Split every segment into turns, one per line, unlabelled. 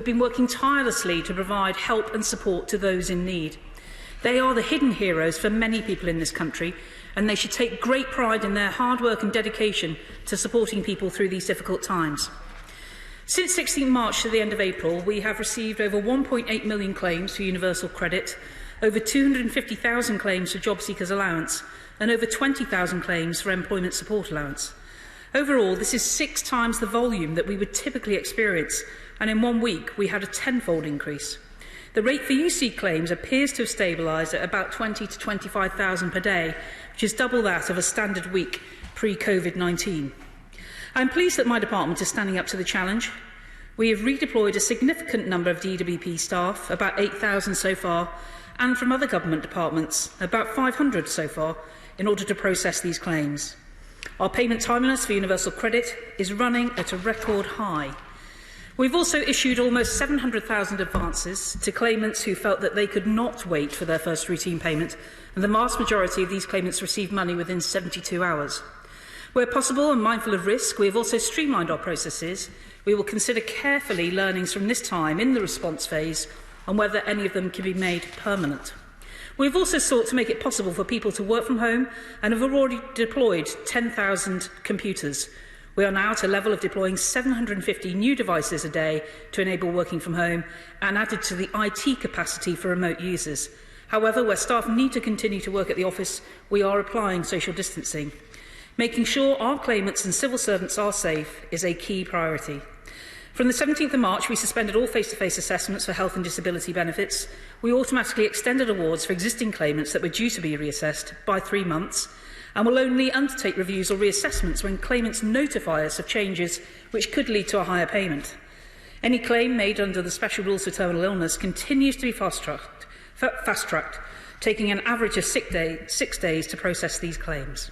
We've been working tirelessly to provide help and support to those in need. They are the hidden heroes for many people in this country, and they should take great pride in their hard work and dedication to supporting people through these difficult times. Since 16 March to the end of April, we have received over 1.8 million claims for universal credit, over 250,000 claims for job seekers allowance, and over 20,000 claims for employment support allowance. Overall, this is 6 times the volume that we would typically experience, and in 1 week we had a tenfold increase. The rate for UC claims appears to have stabilised at about 20 to 25,000 per day, which is double that of a standard week pre-COVID-19. I am pleased that my department is standing up to the challenge. We have redeployed a significant number of DWP staff, about 8,000 so far, and from other government departments, about 500 so far, in order to process these claims. Our payment timeliness for universal credit is running at a record high. We've also issued almost 700,000 advances to claimants who felt that they could not wait for their first routine payment, and the vast majority of these claimants received money within 72 hours. Where possible and mindful of risk, we have also streamlined our processes. We will consider carefully learnings from this time in the response phase and whether any of them can be made permanent. We have also sought to make it possible for people to work from home and have already deployed 10,000 computers. We are now at a level of deploying 750 new devices a day to enable working from home and added to the IT capacity for remote users. However, where staff need to continue to work at the office, we are applying social distancing. Making sure our claimants and civil servants are safe is a key priority. From the 17th of March, we suspended all face-to-face assessments for health and disability benefits. We automatically extended awards for existing claimants that were due to be reassessed by 3 months, and will only undertake reviews or reassessments when claimants notify us of changes which could lead to a higher payment. Any claim made under the special rules for terminal illness continues to be fast-tracked, taking an average of 6 days to process these claims.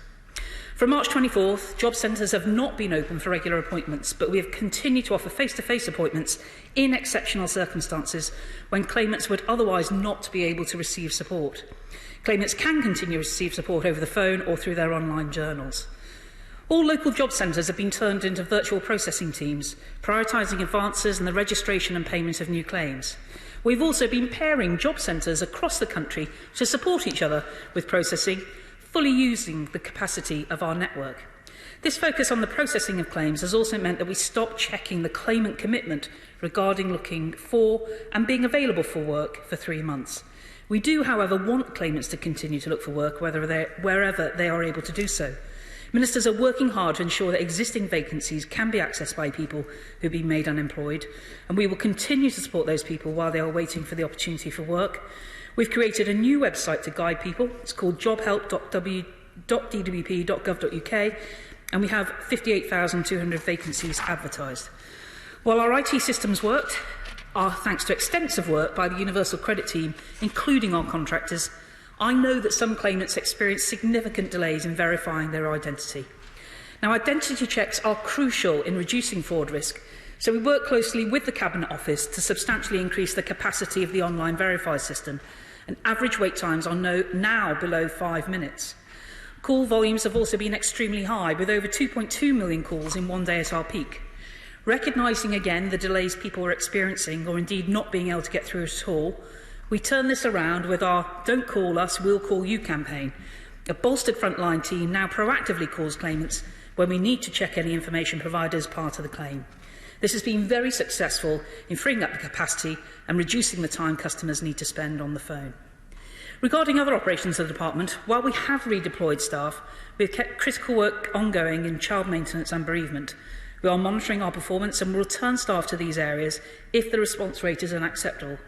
From March 24th, job centres have not been open for regular appointments, but we have continued to offer face-to-face appointments in exceptional circumstances when claimants would otherwise not be able to receive support. Claimants can continue to receive support over the phone or through their online journals. All local job centres have been turned into virtual processing teams, prioritising advances and the registration and payment of new claims. We've also been pairing job centres across the country to support each other with processing, fully using the capacity of our network. This focus on the processing of claims has also meant that we stopped checking the claimant commitment regarding looking for and being available for work for 3 months. We do, however, want claimants to continue to look for work wherever they are able to do so. Ministers are working hard to ensure that existing vacancies can be accessed by people who have been made unemployed, and we will continue to support those people while they are waiting for the opportunity for work. We've created a new website to guide people. It's called jobhelp.dwp.gov.uk, and we have 58,200 vacancies advertised. While our IT systems worked, thanks to extensive work by the Universal Credit team, including our contractors, I know that some claimants experience significant delays in verifying their identity. Now, identity checks are crucial in reducing fraud risk, so we work closely with the Cabinet Office to substantially increase the capacity of the online Verify system, and average wait times are now below 5 minutes. Call volumes have also been extremely high, with over 2.2 million calls in 1 day at our peak. Recognising again the delays people are experiencing, or indeed not being able to get through at all, we turn this around with our Don't Call Us, We'll Call You campaign. A bolstered frontline team now proactively calls claimants when we need to check any information provided as part of the claim. This has been very successful in freeing up the capacity and reducing the time customers need to spend on the phone. Regarding other operations of the department, while we have redeployed staff, we have kept critical work ongoing in child maintenance and bereavement. We are monitoring our performance and will return staff to these areas if the response rate is unacceptable.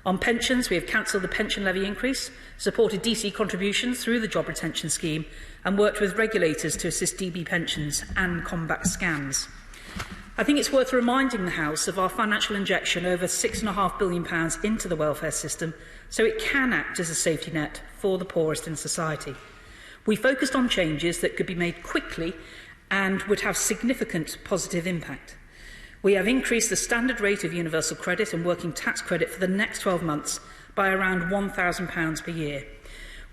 On pensions, we have cancelled the pension levy increase, supported DC contributions through the job retention scheme, and worked with regulators to assist DB pensions and combat scams. I think it's worth reminding the House of our financial injection over £6.5 billion into the welfare system so it can act as a safety net for the poorest in society. We focused on changes that could be made quickly and would have significant positive impact. We have increased the standard rate of universal credit and working tax credit for the next 12 months by around £1,000 per year.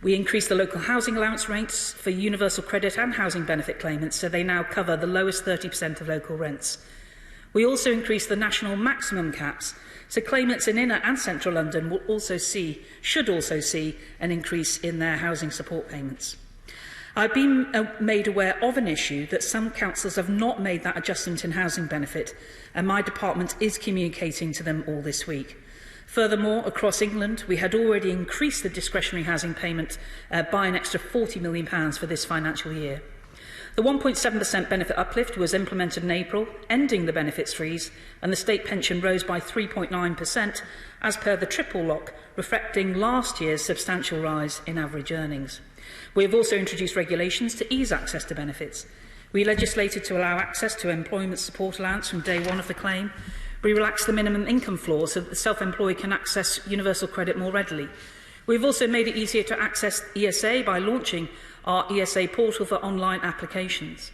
We increased the local housing allowance rates for universal credit and housing benefit claimants so they now cover the lowest 30% of local rents. We also increased the national maximum caps, so claimants in inner and central London should also see an increase in their housing support payments. I've been made aware of an issue that some councils have not made that adjustment in housing benefit, and my department is communicating to them all this week. Furthermore, across England, we had already increased the discretionary housing payment by an extra £40 million for this financial year. The 1.7% benefit uplift was implemented in April, ending the benefits freeze, and the state pension rose by 3.9% as per the triple lock, reflecting last year's substantial rise in average earnings. We have also introduced regulations to ease access to benefits. We legislated to allow access to employment support allowance from day one of the claim. We relaxed the minimum income floor so that the self-employed can access universal credit more readily. We've also made it easier to access ESA by launching our ESA portal for online applications.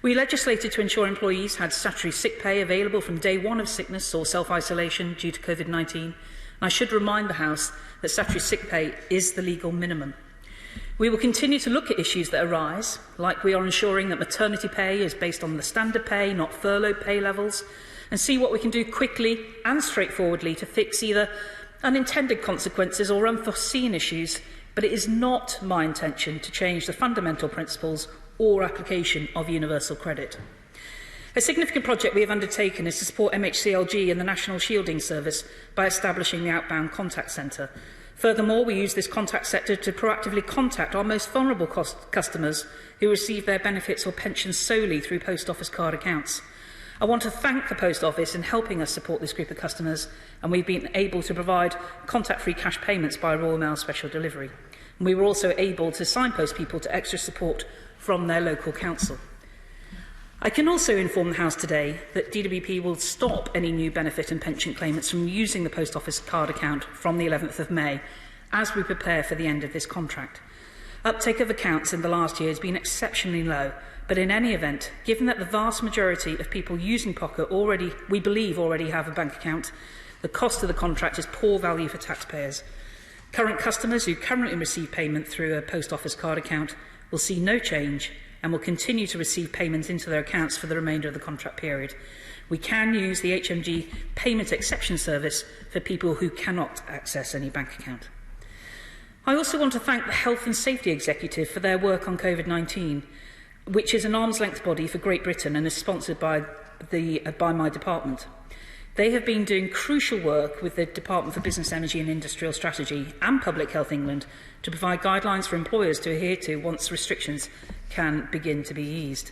We legislated to ensure employees had statutory sick pay available from day one of sickness or self-isolation due to COVID-19. And I should remind the House that statutory sick pay is the legal minimum. We will continue to look at issues that arise, like we are ensuring that maternity pay is based on the standard pay, not furlough pay levels, and see what we can do quickly and straightforwardly to fix either unintended consequences or unforeseen issues, but it is not my intention to change the fundamental principles or application of universal credit. A significant project we have undertaken is to support MHCLG and the National Shielding Service by establishing the Outbound Contact Centre. Furthermore, we use this contact sector to proactively contact our most vulnerable customers who receive their benefits or pensions solely through post office card accounts. I want to thank the Post Office in helping us support this group of customers, and we've been able to provide contact-free cash payments by Royal Mail Special Delivery. And we were also able to signpost people to extra support from their local council. I can also inform the House today that DWP will stop any new benefit and pension claimants from using the Post Office card account from the 11th of May as we prepare for the end of this contract. Uptake of accounts in the last year has been exceptionally low, but in any event, given that the vast majority of people using Pocket we believe already have a bank account, the cost of the contract is poor value for taxpayers. Current customers who currently receive payment through a Post Office card account will see no change and will continue to receive payments into their accounts for the remainder of the contract period. We can use the HMG payment exception service for people who cannot access any bank account. I also want to thank the Health and Safety Executive for their work on COVID-19, which is an arm's-length body for Great Britain and is sponsored by my department. They have been doing crucial work with the Department for Business, Energy and Industrial Strategy and Public Health England to provide guidelines for employers to adhere to once restrictions can begin to be eased.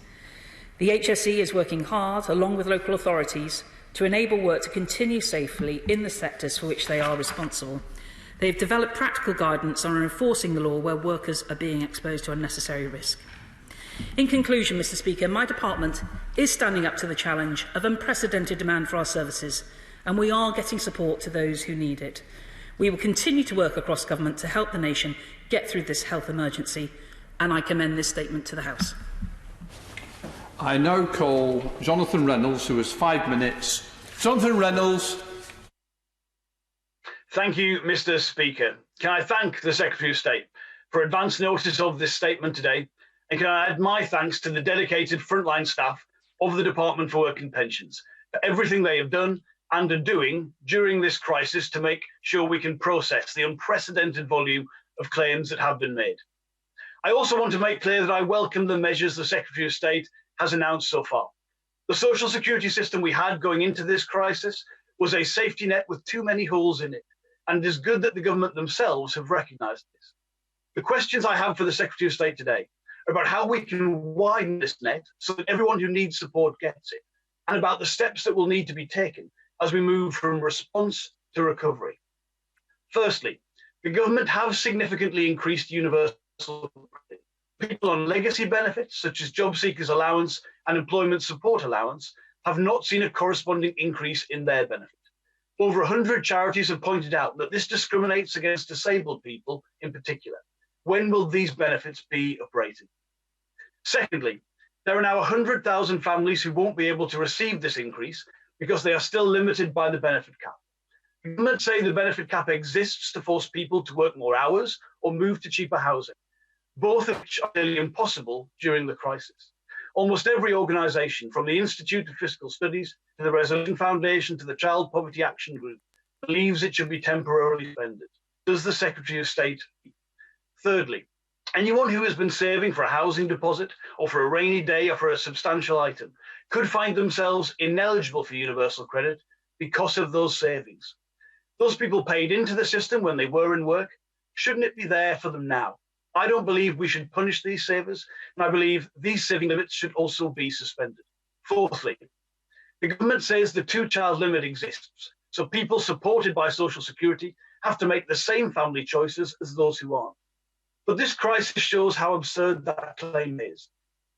The HSE is working hard, along with local authorities, to enable work to continue safely in the sectors for which they are responsible. They have developed practical guidance on enforcing the law where workers are being exposed to unnecessary risk. In conclusion, Mr Speaker, my department is standing up to the challenge of unprecedented demand for our services, and we are getting support to those who need it. We will continue to work across government to help the nation get through this health emergency, and I commend this statement to the House.
I now call Jonathan Reynolds, who has 5 minutes. Jonathan Reynolds.
Thank you, Mr Speaker. Can I thank the Secretary of State for advance notice of this statement today, and can I add my thanks to the dedicated frontline staff of the Department for Work and Pensions for everything they have done and are doing during this crisis to make sure we can process the unprecedented volume of claims that have been made. I also want to make clear that I welcome the measures the Secretary of State has announced so far. The social security system we had going into this crisis was a safety net with too many holes in it, and it is good that the government themselves have recognised this. The questions I have for the Secretary of State today are about how we can widen this net so that everyone who needs support gets it, and about the steps that will need to be taken as we move from response to recovery. Firstly, the government have significantly increased universal credit. People on legacy benefits, such as job seekers allowance and employment support allowance, have not seen a corresponding increase in their benefit. Over 100 charities have pointed out that this discriminates against disabled people in particular. When will these benefits be uprated? Secondly, there are now 100,000 families who won't be able to receive this increase because they are still limited by the benefit cap. The government say the benefit cap exists to force people to work more hours or move to cheaper housing, both of which are nearly impossible during the crisis. Almost every organisation, from the Institute of Fiscal Studies to the Resolution Foundation to the Child Poverty Action Group, believes it should be temporarily suspended. Does the Secretary of State? Thirdly, anyone who has been saving for a housing deposit or for a rainy day or for a substantial item could find themselves ineligible for universal credit because of those savings. Those people paid into the system when they were in work. Shouldn't it be there for them now? I don't believe we should punish these savers, and I believe these saving limits should also be suspended. Fourthly, the government says the two-child limit exists, so people supported by Social Security have to make the same family choices as those who aren't. But this crisis shows how absurd that claim is.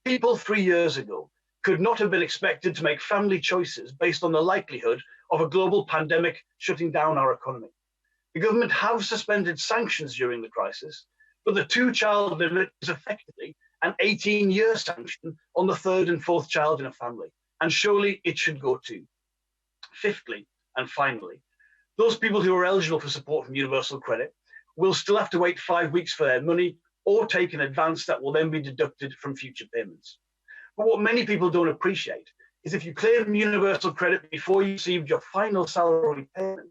People 3 years ago could not have been expected to make family choices based on the likelihood of a global pandemic shutting down our economy. The government have suspended sanctions during the crisis, but the two-child limit is effectively an 18-year sanction on the third and fourth child in a family, and surely it should go too. Fifthly, and finally, those people who are eligible for support from universal credit will still have to wait 5 weeks for their money or take an advance that will then be deducted from future payments. But what many people don't appreciate is if you claim universal credit before you received your final salary payment,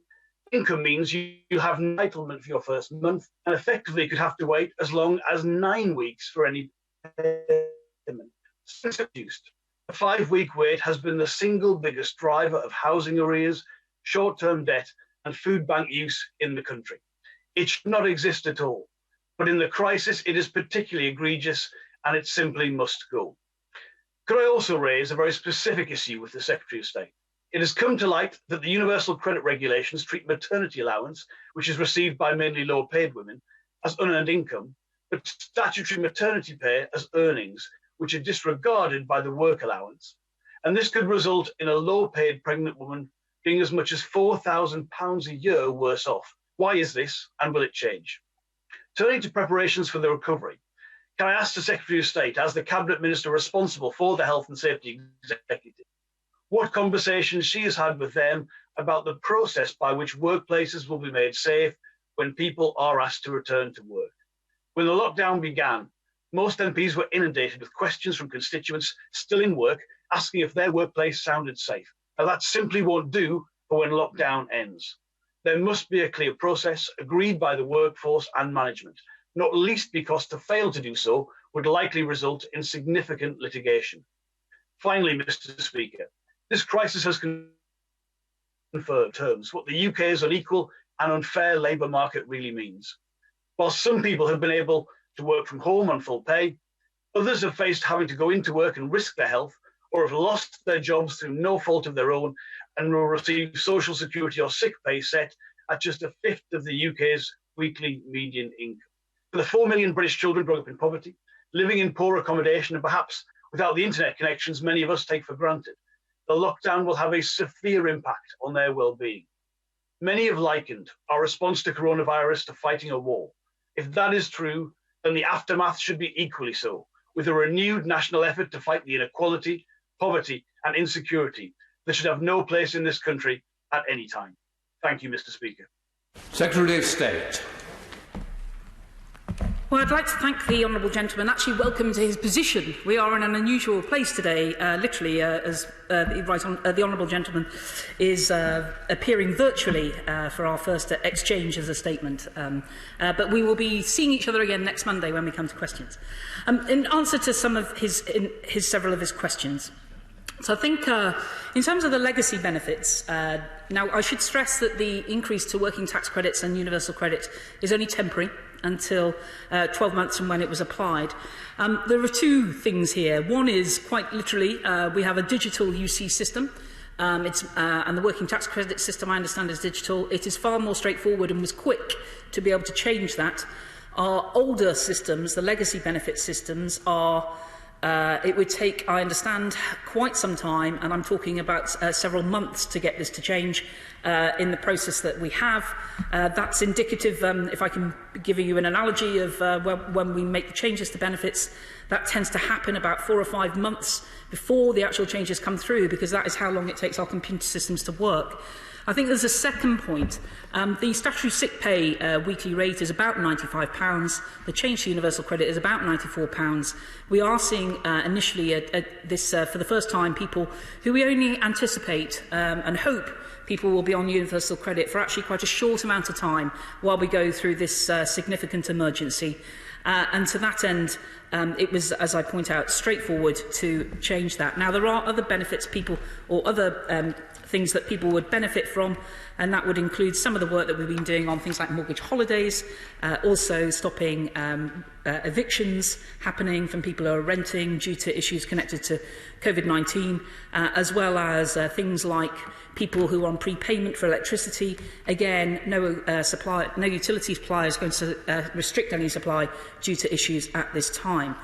income means you have entitlement for your first month and effectively could have to wait as long as 9 weeks for any payment. Since introduced, the 5-week wait has been the single biggest driver of housing arrears, short-term debt, and food bank use in the country. It should not exist at all, but in the crisis, it is particularly egregious and it simply must go. Could I also raise a very specific issue with the Secretary of State? It has come to light that the universal credit regulations treat maternity allowance, which is received by mainly low-paid women, as unearned income, but statutory maternity pay as earnings, which are disregarded by the work allowance. And this could result in a low-paid pregnant woman being as much as £4,000 a year worse off. Why is this, and will it change? Turning to preparations for the recovery, can I ask the Secretary of State, as the Cabinet Minister responsible for the Health and Safety Executive, what conversations she has had with them about the process by which workplaces will be made safe when people are asked to return to work? When the lockdown began, most MPs were inundated with questions from constituents still in work, asking if their workplace sounded safe. Now that simply won't do for when lockdown ends. There must be a clear process agreed by the workforce and management, not least because to fail to do so would likely result in significant litigation. Finally, Mr. Speaker, this crisis has confirmed terms what the UK's unequal and unfair labour market really means. While some people have been able to work from home on full pay, others have faced having to go into work and risk their health, or have lost their jobs through no fault of their own and will receive social security or sick pay set at just a fifth of the UK's weekly median income. For the 4 million British children growing up in poverty, living in poor accommodation and perhaps without the internet connections many of us take for granted, the lockdown will have a severe impact on their well-being. Many have likened our response to coronavirus to fighting a war. If that is true, then the aftermath should be equally so, with a renewed national effort to fight the inequality, poverty and insecurity that should have no place in this country at any time. Thank you, Mr. Speaker.
Secretary of State.
Well, I'd like to thank the Honourable Gentleman, actually welcome to his position. We are in an unusual place today, literally, as the Honourable Gentleman is appearing virtually for our first exchange as a statement. But we will be seeing each other again next Monday when we come to questions. In answer to some of several of his questions, so I think in terms of the legacy benefits, now I should stress that the increase to working tax credits and universal credit is only temporary until 12 months from when it was applied. There are two things here. One is, quite literally, we have a digital UC system, and the working tax credit system, I understand, is digital. It is far more straightforward and was quick to be able to change that. Our older systems, the legacy benefit systems, are it would take, I understand, quite some time, and I'm talking about several months to get this to change in the process that we have. That's indicative, if I can give you an analogy of when we make the changes to benefits, that tends to happen about 4 or 5 months before the actual changes come through, because that is how long it takes our computer systems to work. I think there's a second point. The statutory sick pay weekly rate is about £95. The change to universal credit is about £94. We are seeing initially this for the first time people who we only anticipate and hope people will be on universal credit for actually quite a short amount of time while we go through this significant emergency. And to that end, it was, as I point out, straightforward to change that. Now, there are other benefits people or other things that people would benefit from, and that would include some of the work that we've been doing on things like mortgage holidays, also stopping evictions happening from people who are renting due to issues connected to COVID-19, as well as things like people who are on prepayment for electricity. Again, no utility supplier is going to restrict any supply due to issues at this time.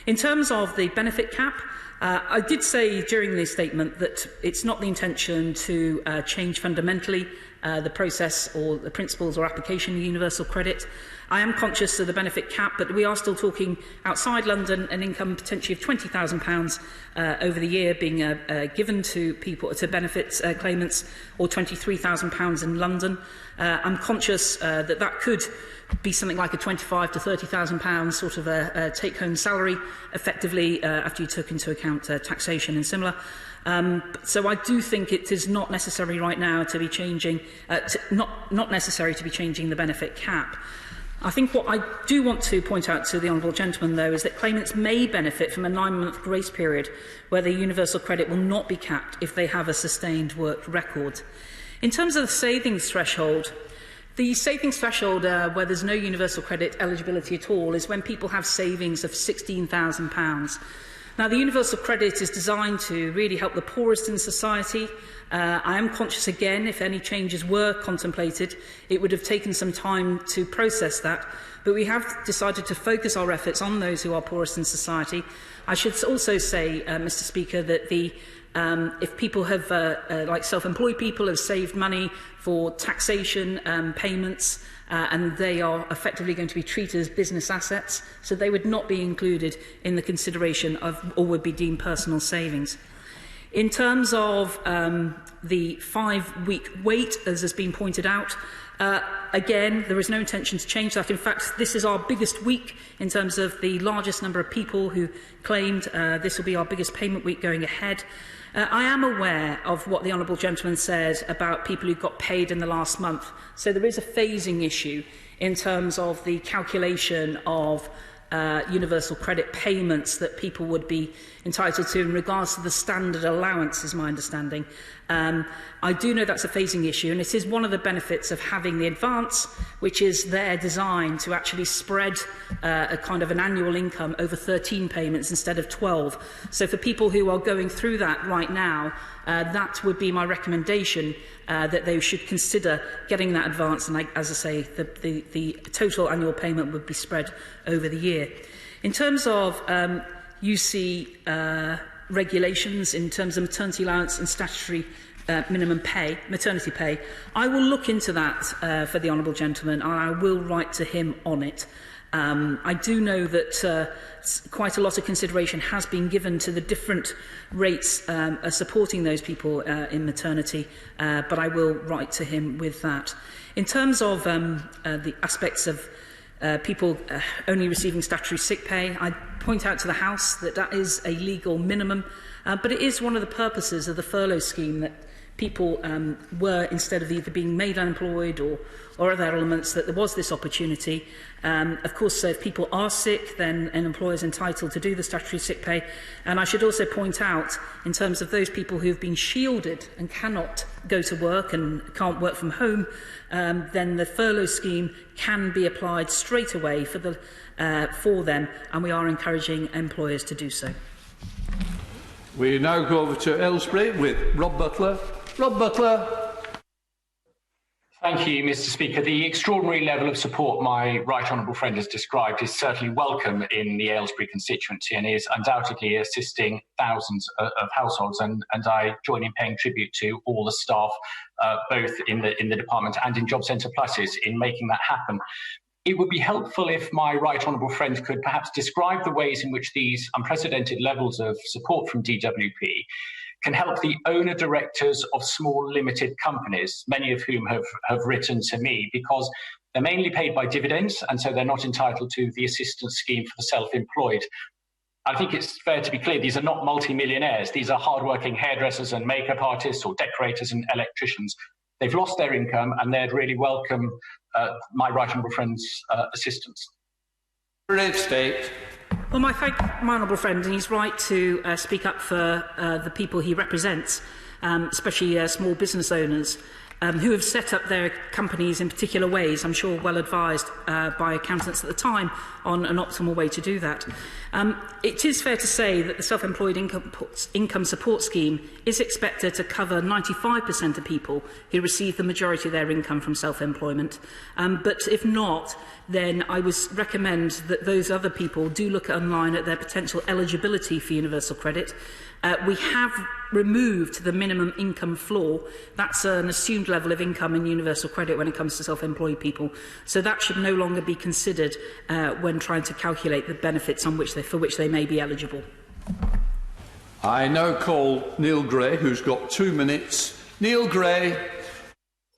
In terms of the benefit cap, I did say during the statement that it's not the intention to change fundamentally the process or the principles or application of universal credit. I am conscious of the benefit cap, but we are still talking outside London an income potentially of £20,000 over the year being given to people, to benefits claimants, or £23,000 in London. I'm conscious that that could be something like a £25,000 to £30,000 sort of a take-home salary, effectively, after you took into account taxation and similar. So I do think it is not necessary right now to be changing, not necessary to be changing the benefit cap. I think what I do want to point out to the honourable gentleman, though, is that claimants may benefit from a 9-month grace period where the universal credit will not be capped if they have a sustained work record. In terms of the savings threshold, the savings threshold where there's no universal credit eligibility at all is when people have savings of £16,000. Now, the universal credit is designed to really help the poorest in society. I am conscious, again, if any changes were contemplated, it would have taken some time to process that. But we have decided to focus our efforts on those who are poorest in society. I should also say, Mr. Speaker, that if people have, like self-employed people, have saved money for taxation payments, and they are effectively going to be treated as business assets, so they would not be included in the consideration of, or would be deemed personal savings. In terms of the 5-week wait, as has been pointed out, again, there is no intention to change that. In fact, this is our biggest week in terms of the largest number of people who claimed. This will be our biggest payment week going ahead. I am aware of what the honourable gentleman said about people who got paid in the last month. So there is a phasing issue in terms of the calculation of universal credit payments that people would be entitled to in regards to the standard allowance, is my understanding. I do know that's a phasing issue, and it is one of the benefits of having the advance, which is there designed to actually spread a kind of an annual income over 13 payments instead of 12. So for people who are going through that right now, that would be my recommendation, that they should consider getting that advance, and as I say, the total annual payment would be spread over the year. In terms of UC regulations, in terms of maternity allowance and statutory minimum pay, maternity pay, I will look into that for the honourable gentleman, and I will write to him on it. I do know that quite a lot of consideration has been given to the different rates supporting those people in maternity, but I will write to him with that. In terms of the aspects of people only receiving statutory sick pay, I point out to the House that that is a legal minimum, but it is one of the purposes of the furlough scheme that people were, instead of either being made unemployed or other elements, that there was this opportunity. Of course, if people are sick, then an employer is entitled to do the statutory sick pay. And I should also point out, in terms of those people who have been shielded and cannot go to work and can't work from home, then the furlough scheme can be applied straight away for them, and we are encouraging employers to do so.
We now go over to Aylesbury with Rob Butler. Rob Butler.
Thank you, Mr. Speaker. The extraordinary level of support my right honourable friend has described is certainly welcome in the Aylesbury constituency and is undoubtedly assisting thousands of households. And I join in paying tribute to all the staff, both in the department and in Job Centre Pluses, in making that happen. It would be helpful if my right honourable friend could perhaps describe the ways in which these unprecedented levels of support from DWP can help the owner-directors of small limited companies, many of whom have written to me, because they're mainly paid by dividends, and so they're not entitled to the assistance scheme for the self-employed. I think it's fair to be clear, these are not multi-millionaires. These are hard-working hairdressers and makeup artists or decorators and electricians. They've lost their income, and they'd really welcome my right honourable friend's assistance.
State.
Well, I thank my honourable friend, and he's right to speak up for the people he represents, especially small business owners who have set up their companies in particular ways, I'm sure well advised by accountants at the time on an optimal way to do that. It is fair to say that the self-employed income support scheme is expected to cover 95% of people who receive the majority of their income from self-employment. But if not, then I would recommend that those other people do look online at their potential eligibility for universal credit. We have removed the minimum income floor. That's an assumed level of income in universal credit when it comes to self-employed people. So that should no longer be considered when trying to calculate the benefits for which they may be eligible.
I now call Neil Gray, who's got 2 minutes. Neil Gray.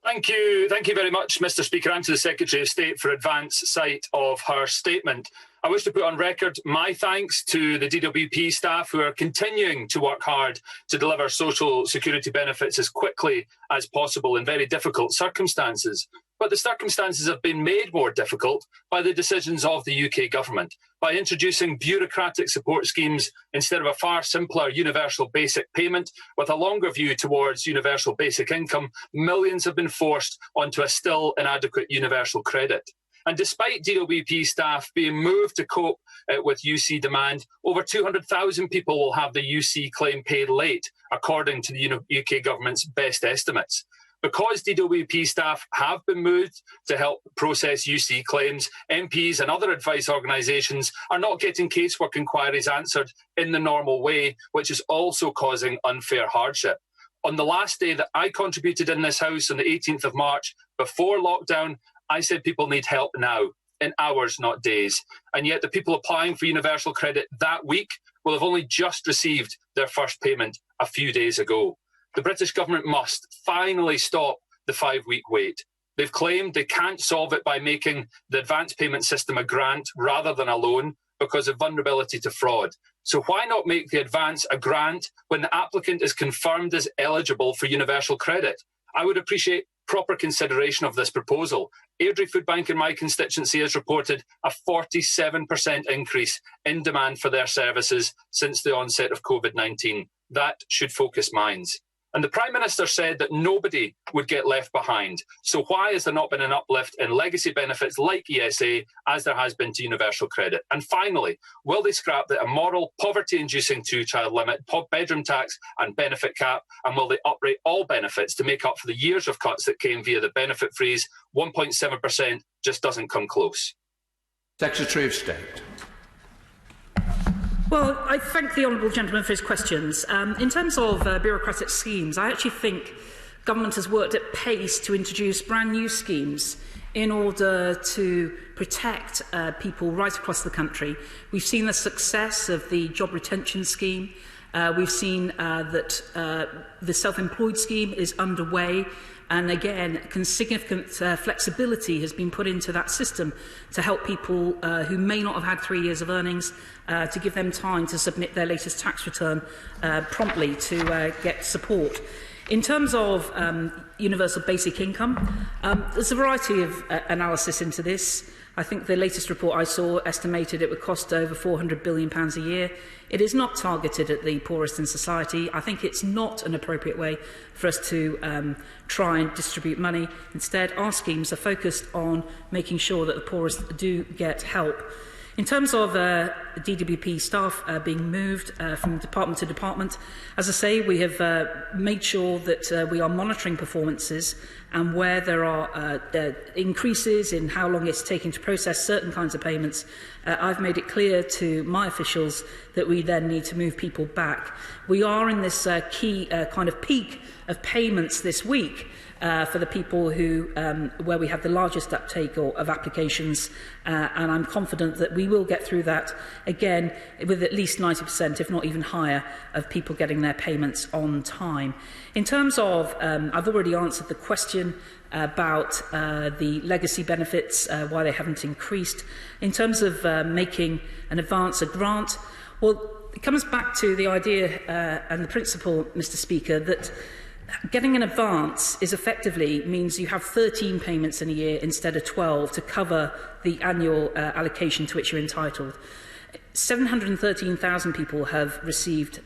Thank you very much, Mr. Speaker, and to the Secretary of State for advance sight of her statement. I wish to put on record my thanks to the DWP staff who are continuing to work hard to deliver social security benefits as quickly as possible in very difficult circumstances. But the circumstances have been made more difficult by the decisions of the UK government. By introducing bureaucratic support schemes instead of a far simpler universal basic payment with a longer view towards universal basic income, millions have been forced onto a still inadequate universal credit. And despite DWP staff being moved to cope with UC demand, over 200,000 people will have the UC claim paid late, according to the UK government's best estimates. Because DWP staff have been moved to help process UC claims, MPs and other advice organisations are not getting casework inquiries answered in the normal way, which is also causing unfair hardship. On the last day that I contributed in this House, on the 18th of March, before lockdown, I said people need help now, in hours, not days. And yet the people applying for universal credit that week will have only just received their first payment a few days ago. The British government must finally stop the 5-week wait. They've claimed they can't solve it by making the advance payment system a grant rather than a loan because of vulnerability to fraud. So why not make the advance a grant when the applicant is confirmed as eligible for universal credit? I would appreciate proper consideration of this proposal. Airdrie Food Bank in my constituency has reported a 47% increase in demand for their services since the onset of COVID-19. That should focus minds. And the Prime Minister said that nobody would get left behind. So why has there not been an uplift in legacy benefits like ESA as there has been to universal credit? And finally, will they scrap the immoral, poverty-inducing two-child limit, bedroom tax and benefit cap? And will they uprate all benefits to make up for the years of cuts that came via the benefit freeze? 1.7% just doesn't come close.
Secretary of State.
Well, I thank the honourable gentleman for his questions. In terms of bureaucratic schemes, I actually think government has worked at pace to introduce brand new schemes in order to protect people right across the country. We've seen the success of the job retention scheme. We've seen that the self-employed scheme is underway. And again, significant flexibility has been put into that system to help people who may not have had 3 years of earnings, to give them time to submit their latest tax return promptly to get support. In terms of universal basic income, there's a variety of analysis into this. I think the latest report I saw estimated it would cost over £400 billion a year. It is not targeted at the poorest in society. I think it's not an appropriate way for us to try and distribute money. Instead, our schemes are focused on making sure that the poorest do get help. In terms of DWP staff being moved from department to department, as I say, we have made sure that we are monitoring performances, and where there are increases in how long it's taking to process certain kinds of payments, I've made it clear to my officials that we then need to move people back. We are in this key kind of peak of payments this week, for the people who, where we have the largest uptake of applications, and I'm confident that we will get through that again with at least 90%, if not even higher, of people getting their payments on time. In terms of, I've already answered the question about the legacy benefits, why they haven't increased. In terms of making an advance, a grant, well, it comes back to the idea and the principle, Mr. Speaker, that getting an advance is effectively means you have 13 payments in a year instead of 12 to cover the annual allocation to which you're entitled. 713,000 people have received,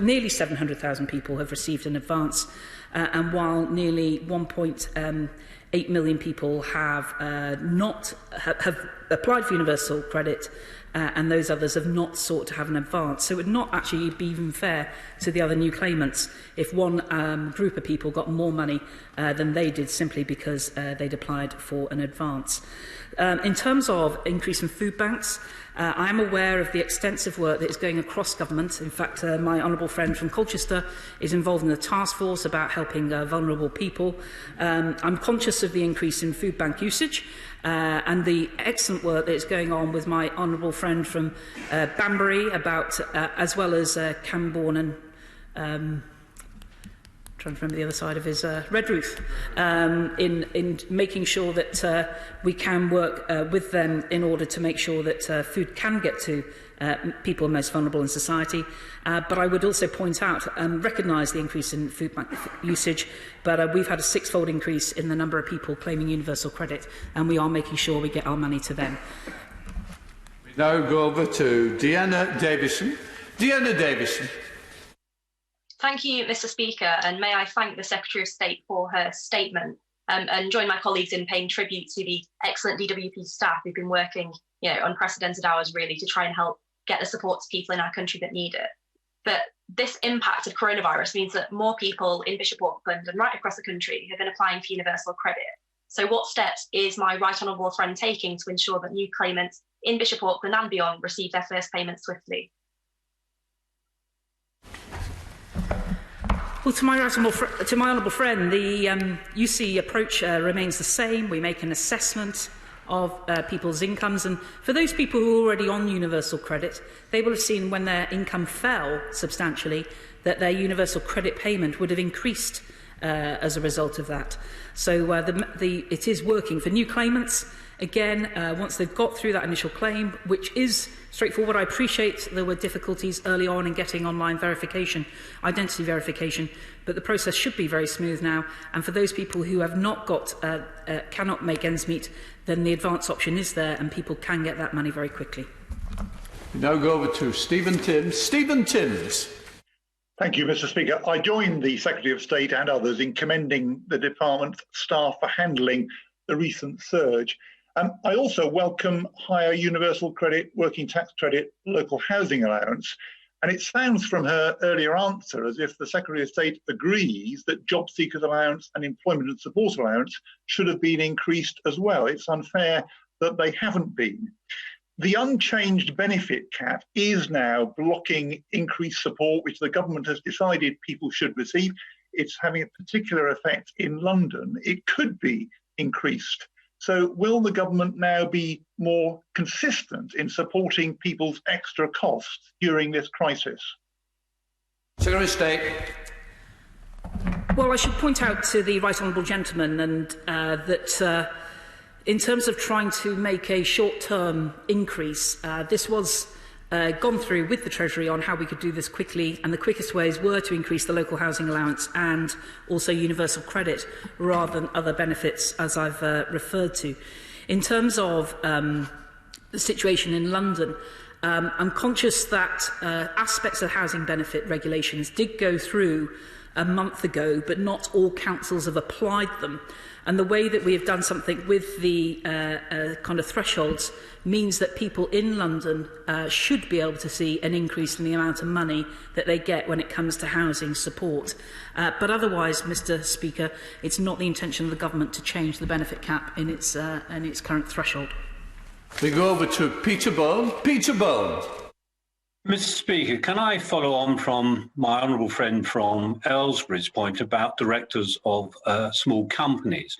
nearly 700,000 people have received an advance, and while nearly 1.8 million people have have applied for universal credit, and those others have not sought to have an advance. So it would not actually be even fair to the other new claimants if one group of people got more money than they did simply because they'd applied for an advance. In terms of increase in food banks, I am aware of the extensive work that is going across government. In fact, my honourable friend from Colchester is involved in a task force about helping vulnerable people. I'm conscious of the increase in food bank usage and the excellent work that is going on with my honourable friend from Banbury, about, as well as Camborne and trying to remember the other side of his Redruth, in making sure that we can work with them in order to make sure that food can get to people most vulnerable in society. But I would also point out and recognise the increase in food bank usage, but we've had a six-fold increase in the number of people claiming universal credit, and we are making sure we get our money to them.
We now go over to Deanna Davison. Deanna Davison.
Thank you, Mr. Speaker, and may I thank the Secretary of State for her statement and join my colleagues in paying tribute to the excellent DWP staff who've been working, unprecedented hours really to try and help get the support to people in our country that need it. But this impact of coronavirus means that more people in Bishop Auckland and right across the country have been applying for universal credit. So what steps is my right honourable friend taking to ensure that new claimants in Bishop Auckland and beyond receive their first payment swiftly?
Well, to my honourable friend, the UC approach remains the same. We make an assessment of people's incomes, and for those people who are already on universal credit, they will have seen when their income fell substantially that their universal credit payment would have increased as a result of that. So it is working for new claimants. Again, once they've got through that initial claim, which is straightforward, I appreciate there were difficulties early on in getting online verification, identity verification, but the process should be very smooth now. And for those people who have not got, cannot make ends meet, then the advance option is there and people can get that money very quickly.
We now go over to Stephen Timms. Stephen Timms.
Thank you, Mr. Speaker. I join the Secretary of State and others in commending the Department staff for handling the recent surge. I also welcome higher universal credit, working tax credit, local housing allowance. And it sounds from her earlier answer as if the Secretary of State agrees that job seekers allowance and employment and support allowance should have been increased as well. It's unfair that they haven't been. The unchanged benefit cap is now blocking increased support, which the government has decided people should receive. It's having a particular effect in London. It could be increased. So will the government now be more consistent in supporting people's extra costs during this crisis?
Secretary of State.
Well, I should point out to the right honourable gentleman and that in terms of trying to make a short-term increase, this was gone through with the Treasury on how we could do this quickly, and the quickest ways were to increase the local housing allowance and also universal credit rather than other benefits, as I've referred to. In terms of the situation in London, I'm conscious that aspects of housing benefit regulations did go through a month ago, but not all councils have applied them. And the way that we have done something with the kind of thresholds means that people in London should be able to see an increase in the amount of money that they get when it comes to housing support. But otherwise, Mr. Speaker, it's not the intention of the government to change the benefit cap in its current threshold.
We go over to Peter Bone. Peter Bone.
Mr. Speaker, can I follow on from my honourable friend from Aylesbury's point about directors of small companies?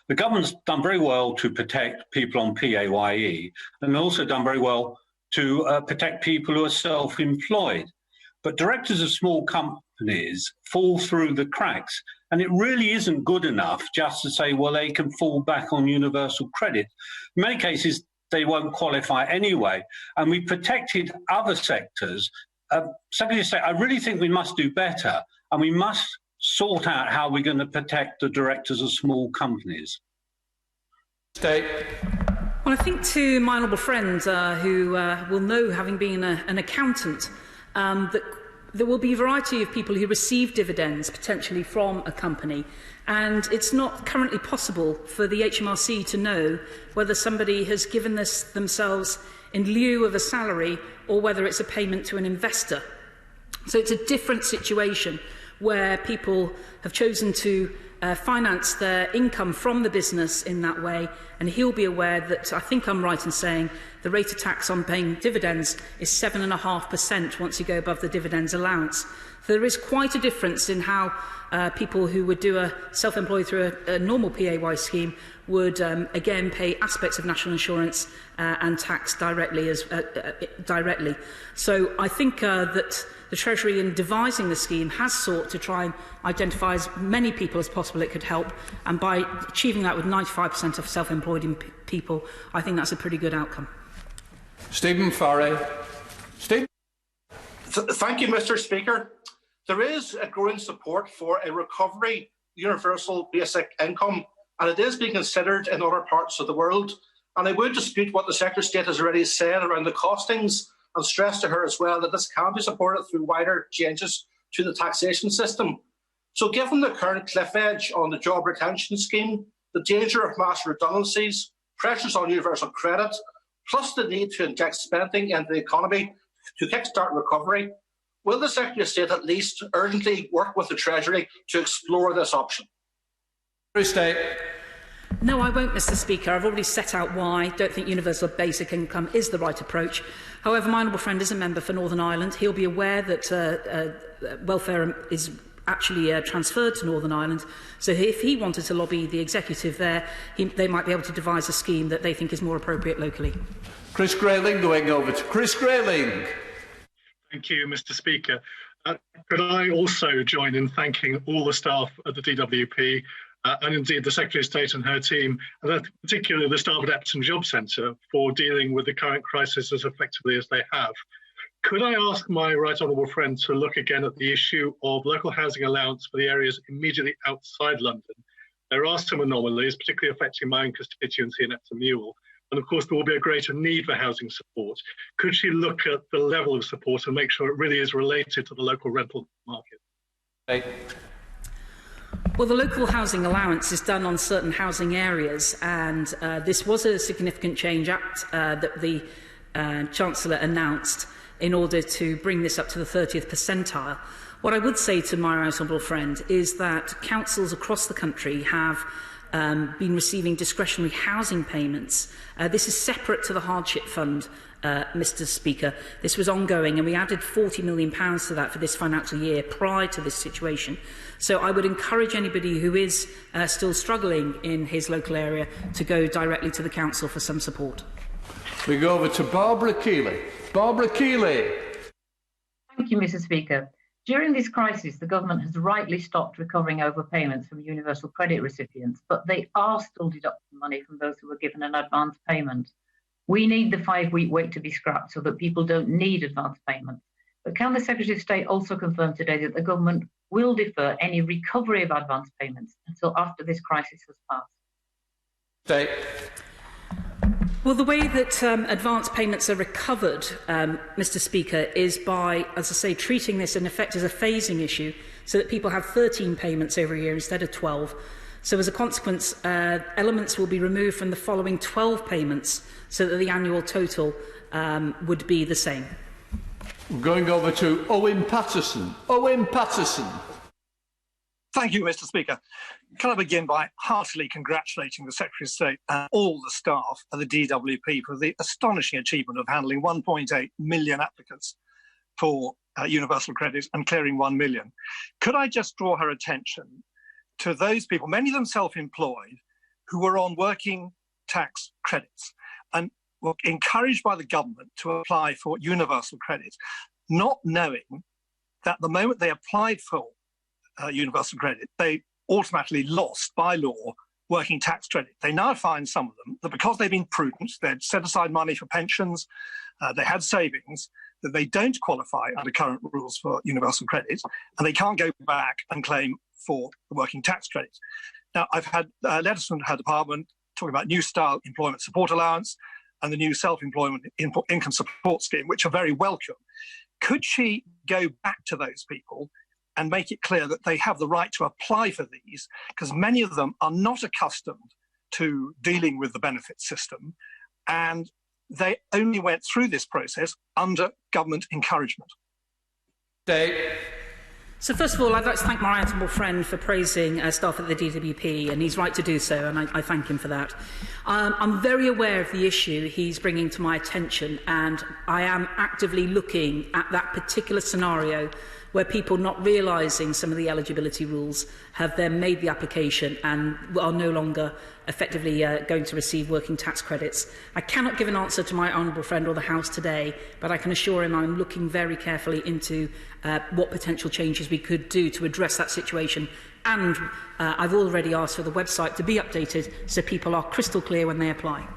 The government's done very well to protect people on PAYE and also done very well to protect people who are self-employed. But directors of small companies fall through the cracks, and it really isn't good enough just to say, well, they can fall back on universal credit. In many cases, they won't qualify anyway. And we protected other sectors. Secretary of State, I really think we must do better, and we must sort out how we're going to protect the directors of small companies.
State.
Well, I think to my honourable friend, who will know, having been an accountant, that there will be a variety of people who receive dividends potentially from a company, and it's not currently possible for the HMRC to know whether somebody has given this themselves in lieu of a salary or whether it's a payment to an investor. So it's a different situation where people have chosen to finance their income from the business in that way, and he'll be aware that, I think I'm right in saying, the rate of tax on paying dividends is 7.5% once you go above the dividends allowance. So there is quite a difference in how people who would do a self-employed through a normal PAY scheme would again pay aspects of national insurance and tax directly. So I think that the Treasury, in devising the scheme, has sought to try and identify as many people as possible it could help, and by achieving that with 95% of self-employed people, I think that's a pretty good outcome.
Stephen Farry.
Thank you, Mr. Speaker. There is a growing support for a recovery universal basic income, and it is being considered in other parts of the world. And I would dispute what the Secretary of State has already said around the costings, and stress to her as well that this can be supported through wider changes to the taxation system. So given the current cliff edge on the job retention scheme, the danger of mass redundancies, pressures on universal credit, plus the need to inject spending into the economy to kickstart recovery, will the Secretary of State at least urgently work with the Treasury to explore this option?
No, I won't, Mr. Speaker. I've already set out why I don't think universal basic income is the right approach. However, my honourable friend is a member for Northern Ireland. He'll be aware that welfare is actually transferred to Northern Ireland. So if he wanted to lobby the executive there, they might be able to devise a scheme that they think is more appropriate locally.
Chris Grayling, going over to Chris Grayling.
Thank you, Mr. Speaker. Could I also join in thanking all the staff at the DWP and indeed the Secretary of State and her team, and particularly the staff at Epsom Job Centre, for dealing with the current crisis as effectively as they have. Could I ask my right honourable friend to look again at the issue of local housing allowance for the areas immediately outside London? There are some anomalies, particularly affecting my own constituency in Epsom Newell, and of course there will be a greater need for housing support. Could she look at the level of support and make sure it really is related to the local rental market?
Well, the local housing allowance is done on certain housing areas, and this was a significant change that the Chancellor announced in order to bring this up to the 30th percentile. What I would say to my right honourable friend is that councils across the country have been receiving discretionary housing payments. This is separate to the hardship fund, Mr. Speaker. This was ongoing, and we added £40 million to that for this financial year prior to this situation. So I would encourage anybody who is still struggling in his local area to go directly to the council for some support.
We go over to Barbara Keeley. Barbara Keeley.
Thank you, Mr. Speaker. During this crisis, the government has rightly stopped recovering overpayments from universal credit recipients, but they are still deducting money from those who were given an advance payment. We need the 5-week wait to be scrapped so that people don't need advance payments. But can the Secretary of State also confirm today that the government will defer any recovery of advance payments until after this crisis has passed?
State.
Well, the way that advance payments are recovered, Mr. Speaker, is by, as I say, treating this in effect as a phasing issue so that people have 13 payments every year instead of 12. So as a consequence, elements will be removed from the following 12 payments so that the annual total would be the same.
We're going over to Owen Patterson. Owen Patterson.
Thank you, Mr. Speaker. Can I begin by heartily congratulating the Secretary of State and all the staff of the DWP for the astonishing achievement of handling 1.8 million applicants for universal credit and clearing 1 million. Could I just draw her attention to those people, many of them self-employed, who were on working tax credits and were encouraged by the government to apply for universal credit, not knowing that the moment they applied for universal credit, they automatically lost, by law, working tax credit. They now find, some of them, that because they've been prudent, they'd set aside money for pensions, they had savings, that they don't qualify under current rules for universal credit, and they can't go back and claim for the working tax credit. Now, I've had letters from her department talking about new style employment support allowance and the new self-employment income support scheme, which are very welcome. Could she go back to those people and make it clear that they have the right to apply for these? Because many of them are not accustomed to dealing with the benefit system, and they only went through this process under government encouragement.
Dave.
So first of all, I'd like to thank my honourable friend for praising staff at the DWP, and he's right to do so, and I thank him for that. I'm very aware of the issue he's bringing to my attention, and I am actively looking at that particular scenario where people, not realising some of the eligibility rules, have then made the application and are no longer effectively going to receive working tax credits. I cannot give an answer to my honourable friend or the House today, but I can assure him I'm looking very carefully into what potential changes we could do to address that situation. And I've already asked for the website to be updated so people are crystal clear when they apply.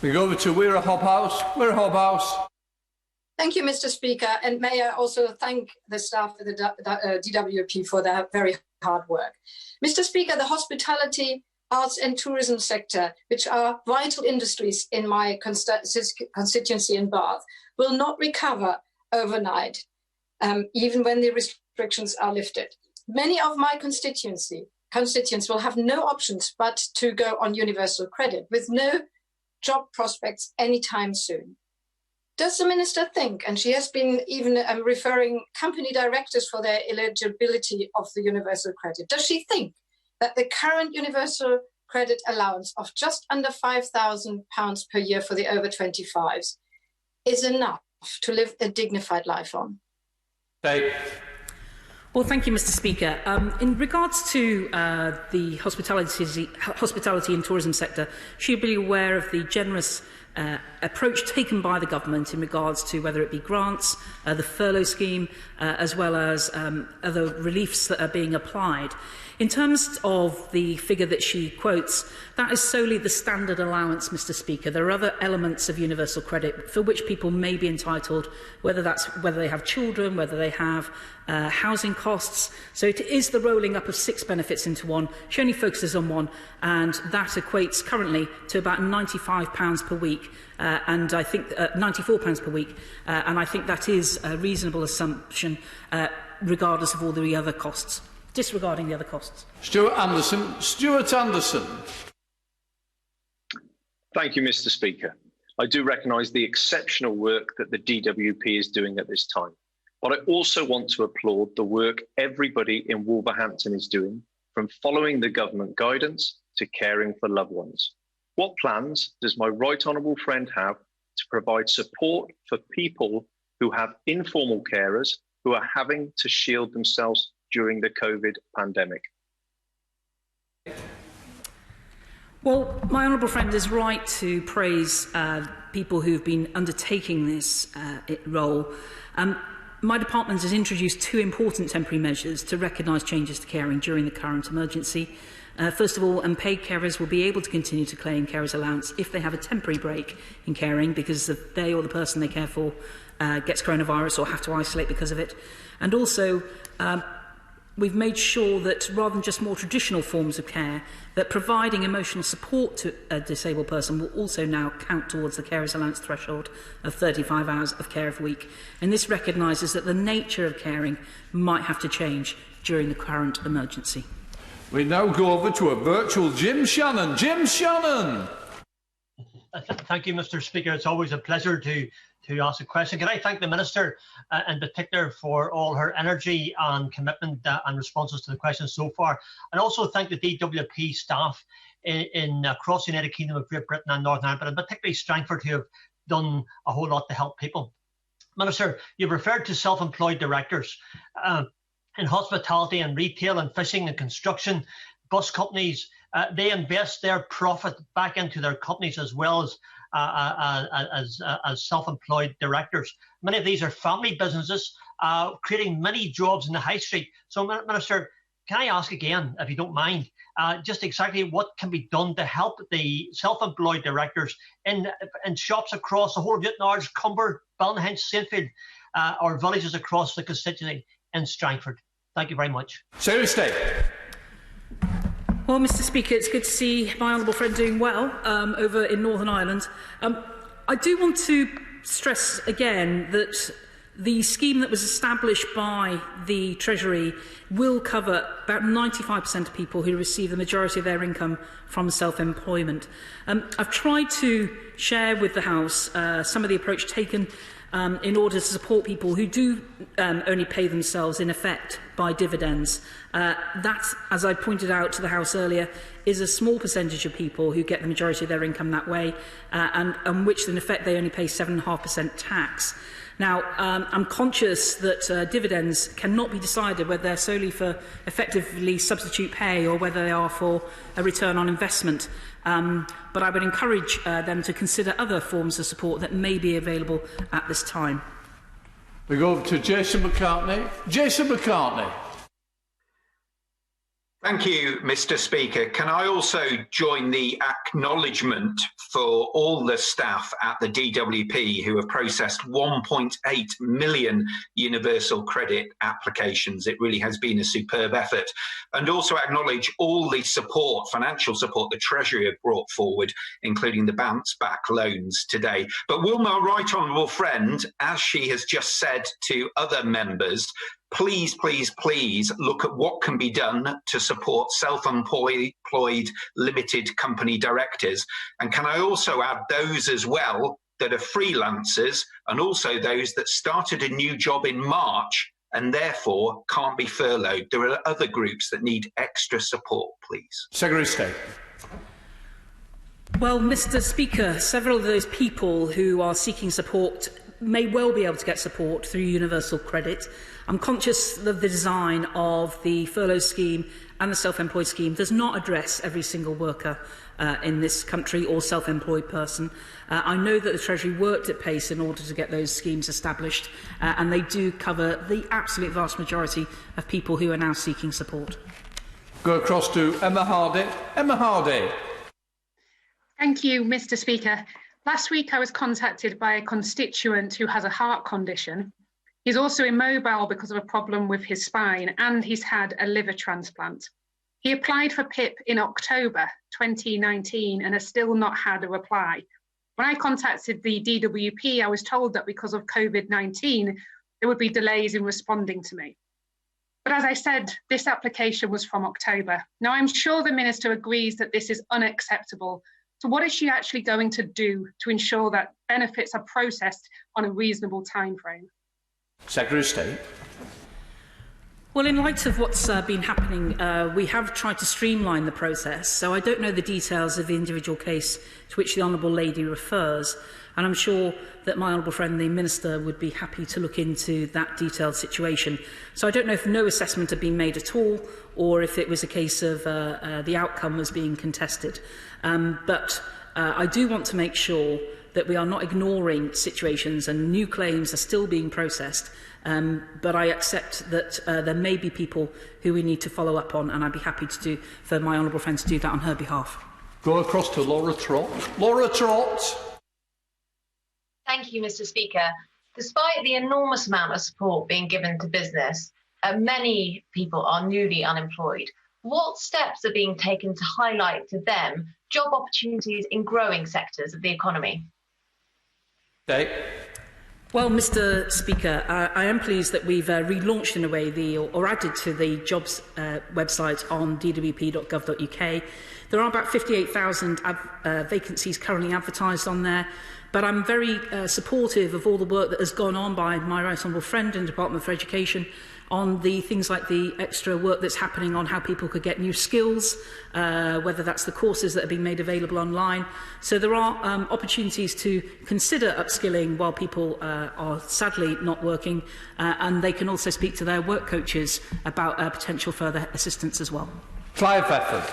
We go over to Weir Hobhouse. Weir Hobhouse.
Thank you, Mr. Speaker, and may I also thank the staff of the DWP for their very hard work. Mr. Speaker, the hospitality, arts and tourism sector, which are vital industries in my constituency in Bath, will not recover overnight, even when the restrictions are lifted. Many of my constituents will have no options but to go on universal credit with no job prospects anytime soon. Does the Minister think, and she has been even referring company directors for their eligibility of the universal credit, does she think that the current universal credit allowance of just under £5,000 per year for the over 25s is enough to live a dignified life on?
Dave.
Well, thank you, Mr. Speaker. In regards to the hospitality and tourism sector, she'll be aware of the generous approach taken by the government in regards to whether it be grants, the furlough scheme, as well as other reliefs that are being applied. In terms of the figure that she quotes, that is solely the standard allowance, Mr. Speaker. There are other elements of universal credit for which people may be entitled, whether they have children, whether they have housing costs. So it is the rolling up of 6 benefits into one. She only focuses on one, and that equates currently to about £95 per week, and I think £94 per week, and I think that is a reasonable assumption, regardless of all the other costs. Disregarding the other costs.
Stuart Anderson. Stuart Anderson.
Thank you, Mr. Speaker. I do recognise the exceptional work that the DWP is doing at this time, but I also want to applaud the work everybody in Wolverhampton is doing, from following the government guidance to caring for loved ones. What plans does my right honourable friend have to provide support for people who have informal carers who are having to shield themselves during the COVID pandemic?
Well, my honourable friend is right to praise people who've been undertaking this role. My department has introduced 2 important temporary measures to recognise changes to caring during the current emergency. First of all, unpaid carers will be able to continue to claim carers allowance if they have a temporary break in caring because they or the person they care for gets coronavirus or have to isolate because of it. And also, we've made sure that rather than just more traditional forms of care, that providing emotional support to a disabled person will also now count towards the carers allowance threshold of 35 hours of care a week. And this recognises that the nature of caring might have to change during the current emergency.
We now go over to a virtual Jim Shannon. Jim Shannon.
Thank you, Mr. Speaker. It's always a pleasure to ask a question. Can I thank the Minister in particular for all her energy and commitment and responses to the questions so far, and also thank the DWP staff across the United Kingdom of Great Britain and Northern Ireland, but particularly Strangford, who have done a whole lot to help people. Minister, you've referred to self-employed directors in hospitality and retail and fishing and construction, bus companies. They invest their profit back into their companies as well as self-employed directors. Many of these are family businesses, creating many jobs in the high street. So, Minister, can I ask again, if you don't mind, just exactly what can be done to help the self-employed directors in shops across the whole of Newtownards, Cumber, Ballinhinch, Saintfield, or villages across the constituency in Strangford? Thank you very much.
Seriously.
Well, Mr. Speaker, it's good to see my honourable friend doing well over in Northern Ireland. I do want to stress again that the scheme that was established by the Treasury will cover about 95% of people who receive the majority of their income from self-employment. I've tried to share with the House some of the approach taken in order to support people who do only pay themselves in effect by dividends. That, as I pointed out to the House earlier, is a small percentage of people who get the majority of their income that way, and which in effect they only pay 7.5% tax. Now, I'm conscious that dividends cannot be decided whether they're solely for effectively substitute pay or whether they are for a return on investment. But I would encourage them to consider other forms of support that may be available at this time.
We go to Jason McCartney. Jason McCartney.
Thank you, Mr. Speaker. Can I also join the acknowledgement for all the staff at the DWP who have processed 1.8 million universal credit applications? It really has been a superb effort. And also acknowledge all the support, financial support the Treasury have brought forward, including the bounce back loans today. But will my right honourable friend, as she has just said to other members, please, please, please look at what can be done to support self-employed limited company directors. And can I also add those as well that are freelancers and also those that started a new job in March and therefore can't be furloughed. There are other groups that need extra support, please.
Secretary of State.
Well, Mr. Speaker, several of those people who are seeking support may well be able to get support through universal credit. I'm conscious that the design of the furlough scheme and the self-employed scheme does not address every single worker in this country or self-employed person. I know that the Treasury worked at pace in order to get those schemes established, and they do cover the absolute vast majority of people who are now seeking support.
Go across to Emma Hardy. Emma Hardy.
Thank you, Mr. Speaker. Last week I was contacted by a constituent who has a heart condition. He's also immobile because of a problem with his spine, and he's had a liver transplant. He applied for PIP in October 2019 and has still not had a reply. When I contacted the DWP, I was told that because of COVID-19, there would be delays in responding to me. But as I said, this application was from October. Now, I'm sure the Minister agrees that this is unacceptable. So what is she actually going to do to ensure that benefits are processed on a reasonable timeframe?
Secretary of State.
Well, in light of what's been happening, we have tried to streamline the process, so I don't know the details of the individual case to which the Honourable Lady refers, and I'm sure that my Honourable friend, the Minister, would be happy to look into that detailed situation. So I don't know if no assessment had been made at all, or if it was a case of the outcome was being contested. But I do want to make sure that we are not ignoring situations and new claims are still being processed. But I accept that there may be people who we need to follow up on, and I'd be happy for my honourable friend to do that on her behalf.
Go across to Laura Trott. Laura Trott.
Thank you, Mr. Speaker. Despite the enormous amount of support being given to business, many people are newly unemployed. What steps are being taken to highlight to them job opportunities in growing sectors of the economy?
Dave.
Well, Mr. Speaker, I am pleased that we've relaunched in a way or added to the jobs website on dwp.gov.uk. There are about 58,000 vacancies currently advertised on there, but I'm very supportive of all the work that has gone on by my right honourable friend in the Department for Education on the things like the extra work that's happening on how people could get new skills, whether that's the courses that are being made available online. So there are opportunities to consider upskilling while people are sadly not working, and they can also speak to their work coaches about potential further assistance as well.
Clive Bedford.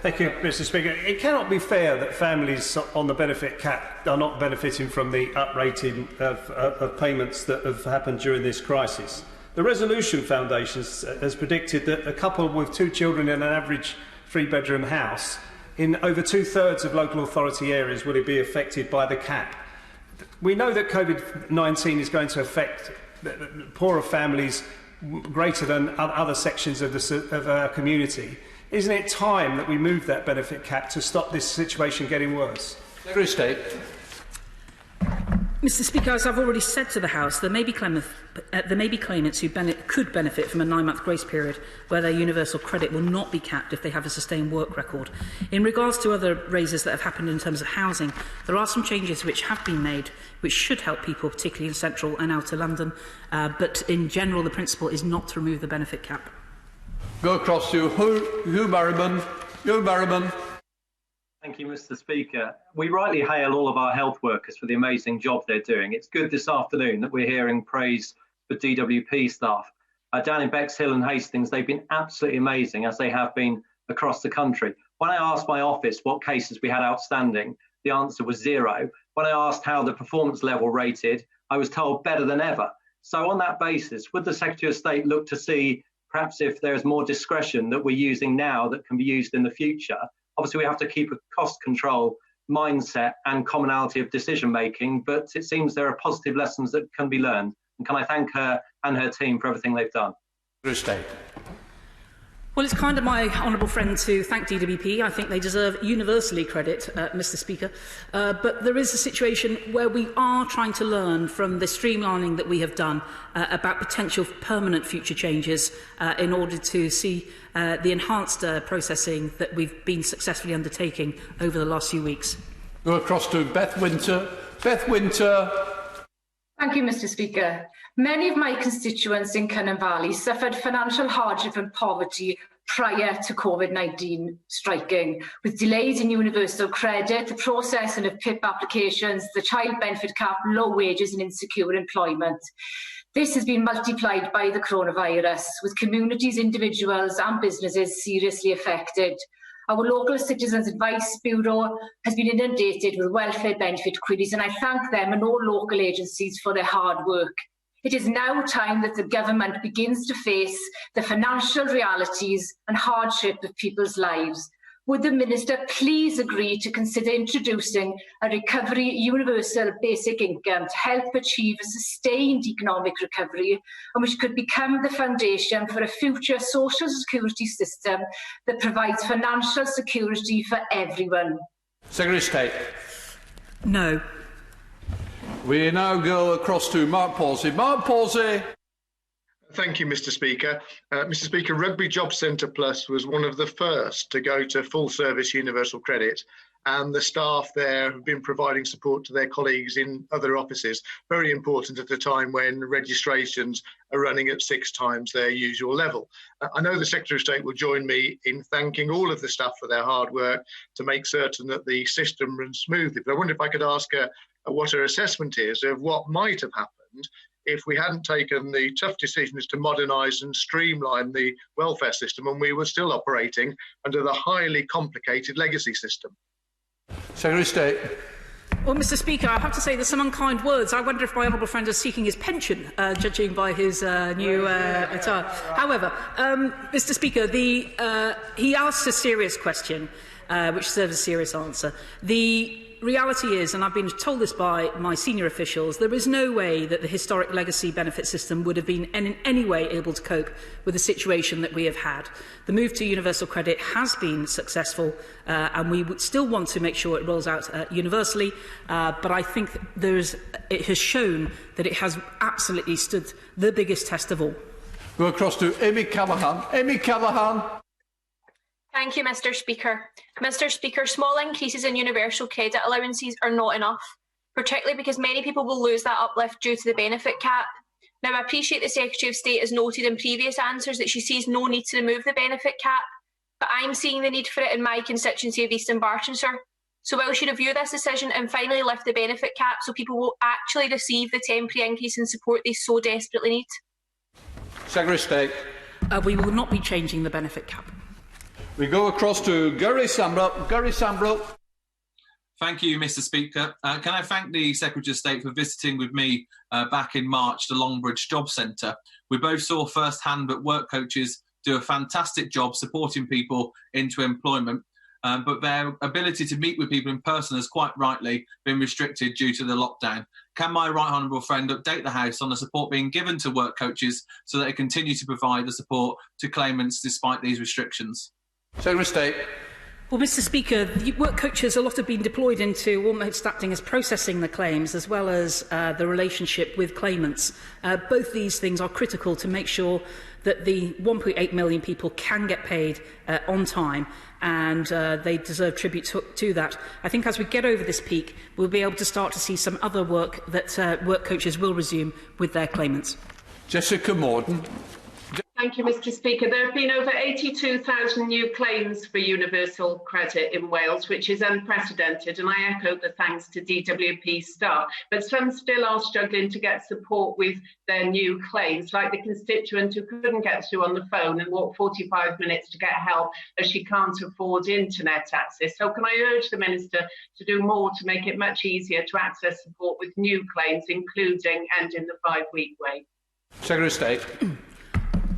Thank you, Mr. Speaker. It cannot be fair that families on the benefit cap are not benefiting from the uprating of payments that have happened during this crisis. The Resolution Foundation has predicted that a couple with 2 children in an average 3-bedroom house in over 2/3 of local authority areas will be affected by the cap. We know that COVID-19 is going to affect poorer families greater than other sections of our community. Isn't it time that we move that benefit cap to stop this situation getting worse?
Secretary of State.
Mr. Speaker, as I've already said to the House, there may be claimants who could benefit from a 9-month grace period where their universal credit will not be capped if they have a sustained work record. In regards to other raises that have happened in terms of housing, there are some changes which have been made which should help people, particularly in central and outer London, but in general the principle is not to remove the benefit cap.
Go across to Hugh Merriman. Hugh Merriman.
Thank you, Mr. Speaker. We rightly hail all of our health workers for the amazing job they're doing. It's good this afternoon that we're hearing praise for DWP staff. Down in Bexhill and Hastings, they've been absolutely amazing, as they have been across the country. When I asked my office what cases we had outstanding, the answer was 0. When I asked how the performance level rated, I was told better than ever. So on that basis, would the Secretary of State look to see perhaps if there's more discretion that we're using now that can be used in the future? Obviously, we have to keep a cost control mindset and commonality of decision making, but it seems there are positive lessons that can be learned. And can I thank her and her team for everything they've done?
State.
Well, it's kind of my honourable friend to thank DWP. I think they deserve universally credit, Mr. Speaker. But there is a situation where we are trying to learn from the streamlining that we have done about potential permanent future changes in order to see the enhanced processing that we've been successfully undertaking over the last few weeks.
Go across to Beth Winter. Beth Winter.
Thank you, Mr. Speaker. Many of my constituents in Cynon Valley suffered financial hardship and poverty prior to COVID-19 striking, with delays in universal credit, the processing of PIP applications, the child benefit cap, low wages and insecure employment. This has been multiplied by the coronavirus, with communities, individuals and businesses seriously affected. Our local Citizens Advice Bureau has been inundated with welfare benefit queries, and I thank them and all local agencies for their hard work. It is now time that the government begins to face the financial realities and hardship of people's lives. Would the Minister please agree to consider introducing a recovery universal basic income to help achieve a sustained economic recovery, and which could become the foundation for a future social security system that provides financial security for everyone?
Secretary of State.
No.
We now go across to Mark Palsey. Mark Palsey.
Thank you, Mr. Speaker. Mr. Speaker, Rugby Job Centre Plus was one of the first to go to full service universal credit, and the staff there have been providing support to their colleagues in other offices. Very important at a time when registrations are running at 6 times their usual level. I know the Secretary of State will join me in thanking all of the staff for their hard work to make certain that the system runs smoothly. But I wonder if I could ask her what her assessment is of what might have happened if we hadn't taken the tough decisions to modernise and streamline the welfare system and we were still operating under the highly complicated legacy system.
Secretary of State.
Well, Mr. Speaker, I have to say there's some unkind words. I wonder if my honourable friend is seeking his pension, judging by his new attire. However, Mr. Speaker, he asked a serious question, which deserves a serious answer. The reality is, and I've been told this by my senior officials, there is no way that the historic legacy benefit system would have been in any way able to cope with the situation that we have had. The move to universal credit has been successful, and we would still want to make sure it rolls out universally, but I think it has shown that it has absolutely stood the biggest test of all.
Go across to Amy Callaghan. Amy Callaghan.
Thank you, Mr. Speaker. Mr. Speaker, small increases in universal credit allowances are not enough, particularly because many people will lose that uplift due to the benefit cap. Now, I appreciate the Secretary of State has noted in previous answers that she sees no need to remove the benefit cap, but I'm seeing the need for it in my constituency of Eastern Bartonshire. So will she review this decision and finally lift the benefit cap so people will actually receive the temporary increase in support they so desperately need?
Secretary of State.
We will not be changing the benefit cap.
We go across to Gary Sambrook. Gary Sambrook.
Thank you, Mr. Speaker. Can I thank the Secretary of State for visiting with me back in March the Longbridge Job Centre. We both saw firsthand that work coaches do a fantastic job supporting people into employment, but their ability to meet with people in person has quite rightly been restricted due to the lockdown. Can my right honourable friend update the House on the support being given to work coaches so that they continue to provide the support to claimants despite these restrictions?
Secretary of State.
Well, Mr. Speaker, the work coaches, a lot have been deployed into almost acting as processing the claims as well as the relationship with claimants. Both these things are critical to make sure that the 1.8 million people can get paid on time, and they deserve tribute to that. I think as we get over this peak, we'll be able to start to see some other work that work coaches will resume with their claimants.
Jessica Morden.
Thank you, Mr. Speaker. There have been over 82,000 new claims for universal credit in Wales, which is unprecedented, and I echo the thanks to DWP staff. But some still are struggling to get support with their new claims, like the constituent who couldn't get through on the phone and walked 45 minutes to get help as she can't afford internet access. So can I urge the Minister to do more to make it much easier to access support with new claims, including ending the 5-week wait?
Secretary of State.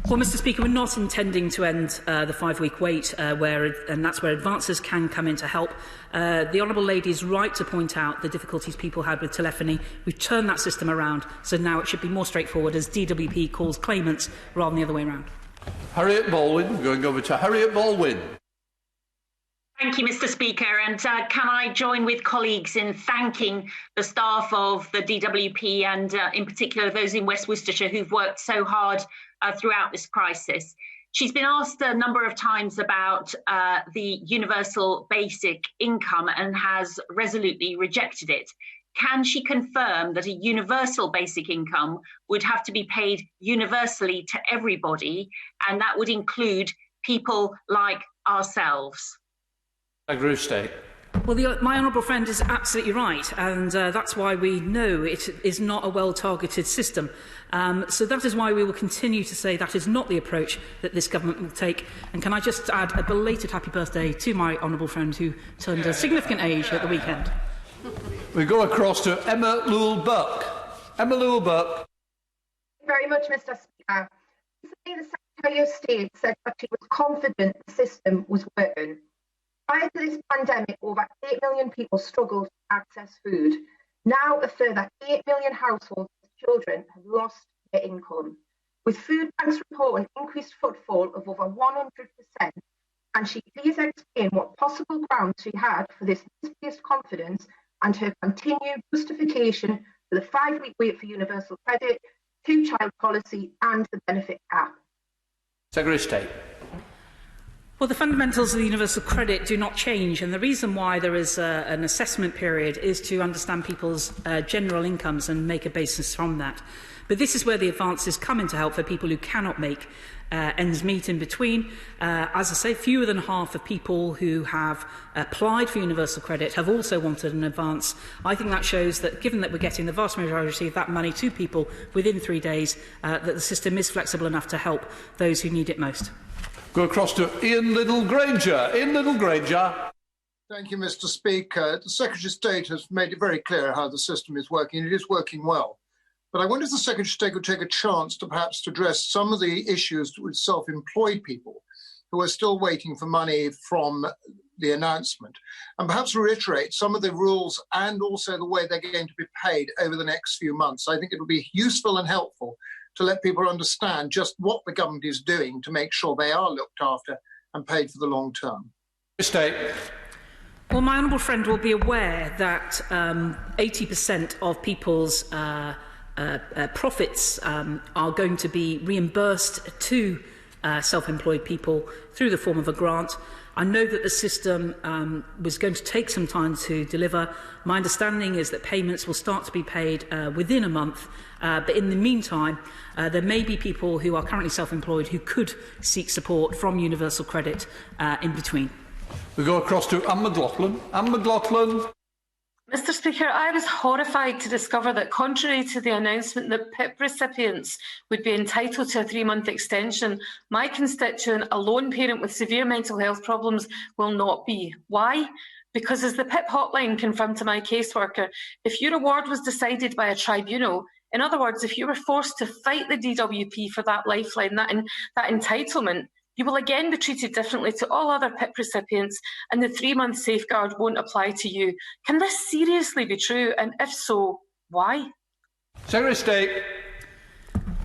Well, Mr. Speaker, we're not intending to end the 5-week wait, and that's where advances can come in to help. The Honourable Lady is right to point out the difficulties people had with telephony. We've turned that system around, so now it should be more straightforward as DWP calls claimants rather than the other way around.
Harriet Baldwin. Going over to Harriet Baldwin.
Thank you, Mr. Speaker, and can I join with colleagues in thanking the staff of the DWP and in particular those in West Worcestershire who've worked so hard throughout this crisis. She's been asked a number of times about the universal basic income and has resolutely rejected it. Can she confirm that a universal basic income would have to be paid universally to everybody, and that would include people like ourselves?
Secretary of State.
Well, my honourable friend is absolutely right, and that's why we know it is not a well-targeted system. So that is why we will continue to say that is not the approach that this government will take. And can I just add a belated happy birthday to my honourable friend who turned a significant age at the weekend.
We go across to Emma Lewell-Buck. Emma Lewell-Buck.
Thank you very much, Mr. Speaker. Recently, the Secretary of State said that she was confident the system was working. Prior to this pandemic, over 8 million people struggled to access food. Now, a further 8 million households with children have lost their income. With food banks reporting increased footfall of over 100%, can she please explain what possible grounds she had for this misplaced confidence and her continued justification for the 5-week wait for universal credit, two-child policy and the benefit cap?
Secretary of State.
Well, the fundamentals of the universal credit do not change, and the reason why there is an assessment period is to understand people's general incomes and make a basis from that. But this is where the advances come into help for people who cannot make ends meet in between. As I say, fewer than half of people who have applied for universal credit have also wanted an advance. I think that shows that, given that we're getting the vast majority of that money to people within 3 days, that the system is flexible enough to help those who need it most.
Go across to Ian Liddell-Granger. Ian Liddell-Granger.
Thank you, Mr. Speaker. The Secretary of State has made it very clear how the system is working. It is working well. But I wonder if the Secretary of State could take a chance to perhaps address some of the issues with self-employed people who are still waiting for money from the announcement, and perhaps reiterate some of the rules and also the way they're going to be paid over the next few months. I think it would be useful and helpful to let people understand just what the government is doing to make sure they are looked after and paid for the long term.
State.
Well, my honourable friend will be aware that 80% of people's profits are going to be reimbursed to self-employed people through the form of a grant. I know that the system was going to take some time to deliver. My understanding is that payments will start to be paid within a month, but in the meantime, there may be people who are currently self-employed who could seek support from Universal Credit in between.
We go across to Anne McLaughlin. Anne McLaughlin.
Mr Speaker, I was horrified to discover that contrary to the announcement that PIP recipients would be entitled to a 3-month extension, my constituent, a lone parent with severe mental health problems, will not be. Why? Because as the PIP hotline confirmed to my caseworker, if your award was decided by a tribunal, in other words, if you were forced to fight the DWP for that lifeline, that entitlement, you will again be treated differently to all other PIP recipients, and the 3-month safeguard won't apply to you. Can this seriously be true? And if so, why?
Secretary of State.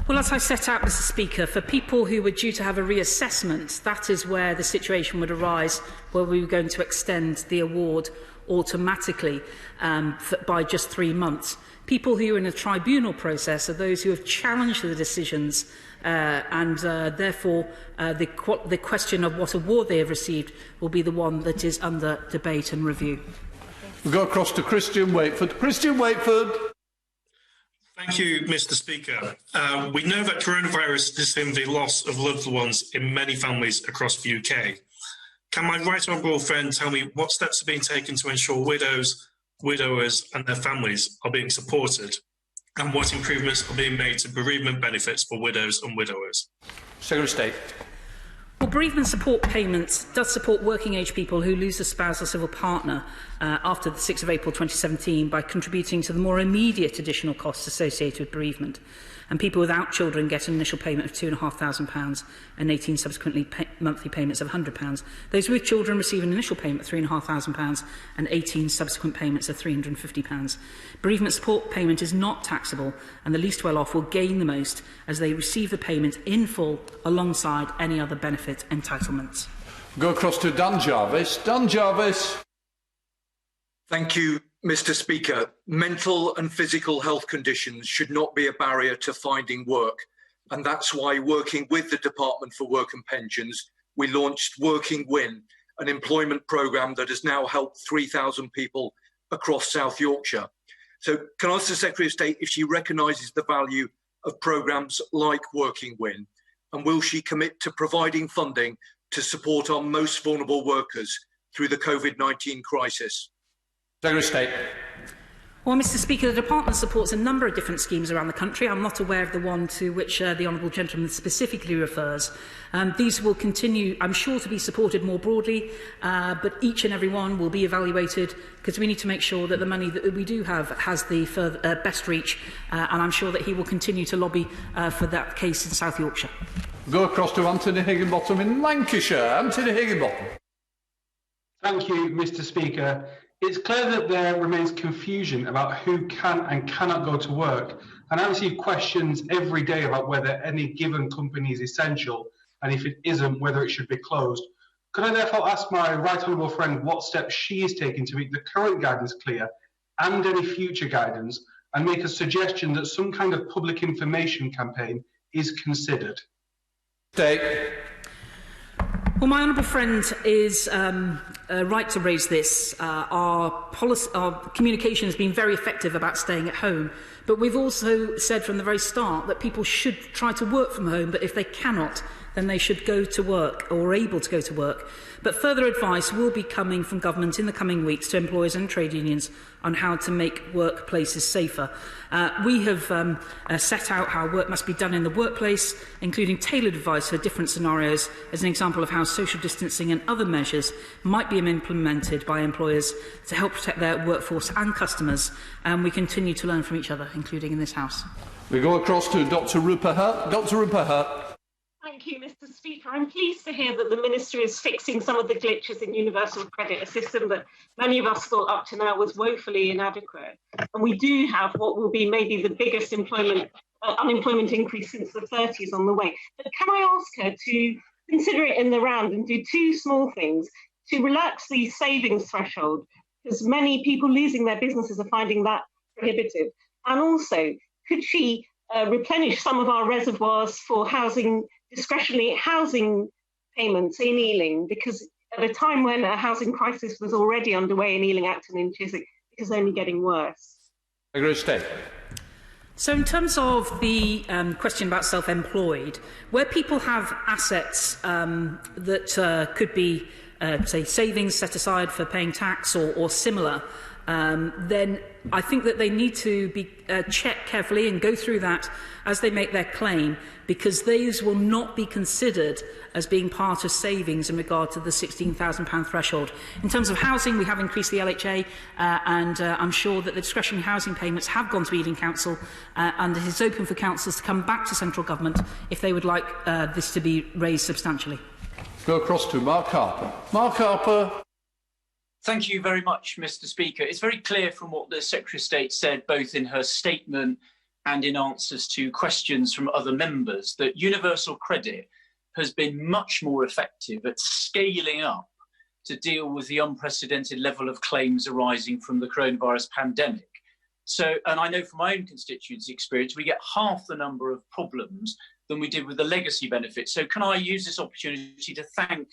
Well, as I set out, Mr Speaker, for people who were due to have a reassessment, that is where the situation would arise where we were going to extend the award automatically by just 3 months. People who are in a tribunal process are those who have challenged the decisions and therefore the question of what award they have received will be the one that is under debate and review.
We go across to Christian Wakeford. Christian Wakeford.
Thank you, Mr Speaker. We know that coronavirus has seen the loss of loved ones in many families across the UK. Can my right honourable friend tell me what steps are being taken to ensure widows, widowers and their families are being supported, and what improvements are being made to bereavement benefits for widows and widowers?
Secretary of State.
Well, bereavement support payments does support working age people who lose a spouse or civil partner after the 6th of April 2017 by contributing to the more immediate additional costs associated with bereavement. And people without children get an initial payment of £2,500 and 18 subsequently monthly payments of £100. Those with children receive an initial payment of £3,500 and 18 subsequent payments of £350. Bereavement support payment is not taxable, and the least well off will gain the most as they receive the payment in full alongside any other benefit entitlements.
Go across to Dan Jarvis. Dan Jarvis.
Thank you, Mr Speaker. Mental and physical health conditions should not be a barrier to finding work, and that's why, working with the Department for Work and Pensions, we launched Working Win, an employment programme that has now helped 3,000 people across South Yorkshire. So can I ask the Secretary of State if she recognises the value of programmes like Working Win, and will she commit to providing funding to support our most vulnerable workers through the COVID-19 crisis?
Secretary of State.
Well, Mr Speaker, the Department supports a number of different schemes around the country. I'm not aware of the one to which the Honourable Gentleman specifically refers. These will continue, I'm sure, to be supported more broadly, but each and every one will be evaluated because we need to make sure that the money that we do have has the best reach, and I'm sure that he will continue to lobby for that case in South Yorkshire.
Go across to Anthony Higginbottom in Lancashire. Anthony Higginbottom.
Thank you, Mr Speaker. It's clear that there remains confusion about who can and cannot go to work, and I receive questions every day about whether any given company is essential, and if it isn't, whether it should be closed. Could I therefore ask my right honourable friend what steps she is taking to make the current guidance clear and any future guidance, and make a suggestion that some kind of public information campaign is considered?
State.
Well, my honourable friend is right to raise this. Our communication has been very effective about staying at home, but we've also said from the very start that people should try to work from home, but if they cannot, then they should go to work or are able to go to work. But further advice will be coming from government in the coming weeks to employers and trade unions on how to make workplaces safer. We have set out how work must be done in the workplace, including tailored advice for different scenarios, as an example of how social distancing and other measures might be implemented by employers to help protect their workforce and customers. And we continue to learn from each other, including in this House.
We go across to Dr. Rupa Hurt. Dr. Rupa Hurt.
Thank you, Mr Speaker. I'm pleased to hear that the Minister is fixing some of the glitches in universal credit, a system that many of us thought up to now was woefully inadequate. And we do have what will be maybe the biggest unemployment increase since the 30s on the way. But can I ask her to consider it in the round and do two small things to relax the savings threshold, because many people losing their businesses are finding that prohibitive. And also, could she replenish some of our reservoirs for housing, discretionary housing payments in Ealing, because at a time when a housing crisis was already underway in Ealing, Acton and Chiswick. It is only getting worse.
So in terms of the question about self-employed, where people have assets that could be, say, savings set aside for paying tax or similar, then I think that they need to be checked carefully and go through that as they make their claim, because these will not be considered as being part of savings in regard to the £16,000 threshold. In terms of housing, we have increased the LHA, and I'm sure that the discretionary housing payments have gone to Ealing Council, and it is open for councils to come back to central government if they would like this to be raised substantially.
Go across to Mark Harper. Mark Harper.
Thank you very much, Mr. Speaker. It's very clear from what the Secretary of State said, both in her statement and in answers to questions from other members, that universal credit has been much more effective at scaling up to deal with the unprecedented level of claims arising from the coronavirus pandemic. So, and I know from my own constituency experience, we get half the number of problems than we did with the legacy benefit. So can I use this opportunity to thank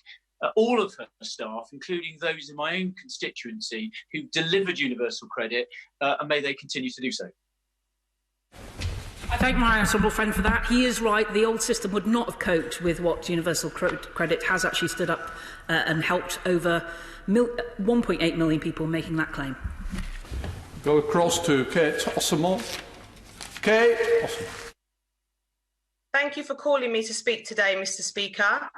all of her staff, including those in my own constituency who delivered universal credit, and may they continue to do so.
I thank my honourable friend for that. He is right. The old system would not have coped with what universal credit has actually stood up and helped over 1.8 million people making that claim.
Go across to Kate Ossamont. Kate Ossamont.
Thank you for calling me to speak today, Mr. Speaker.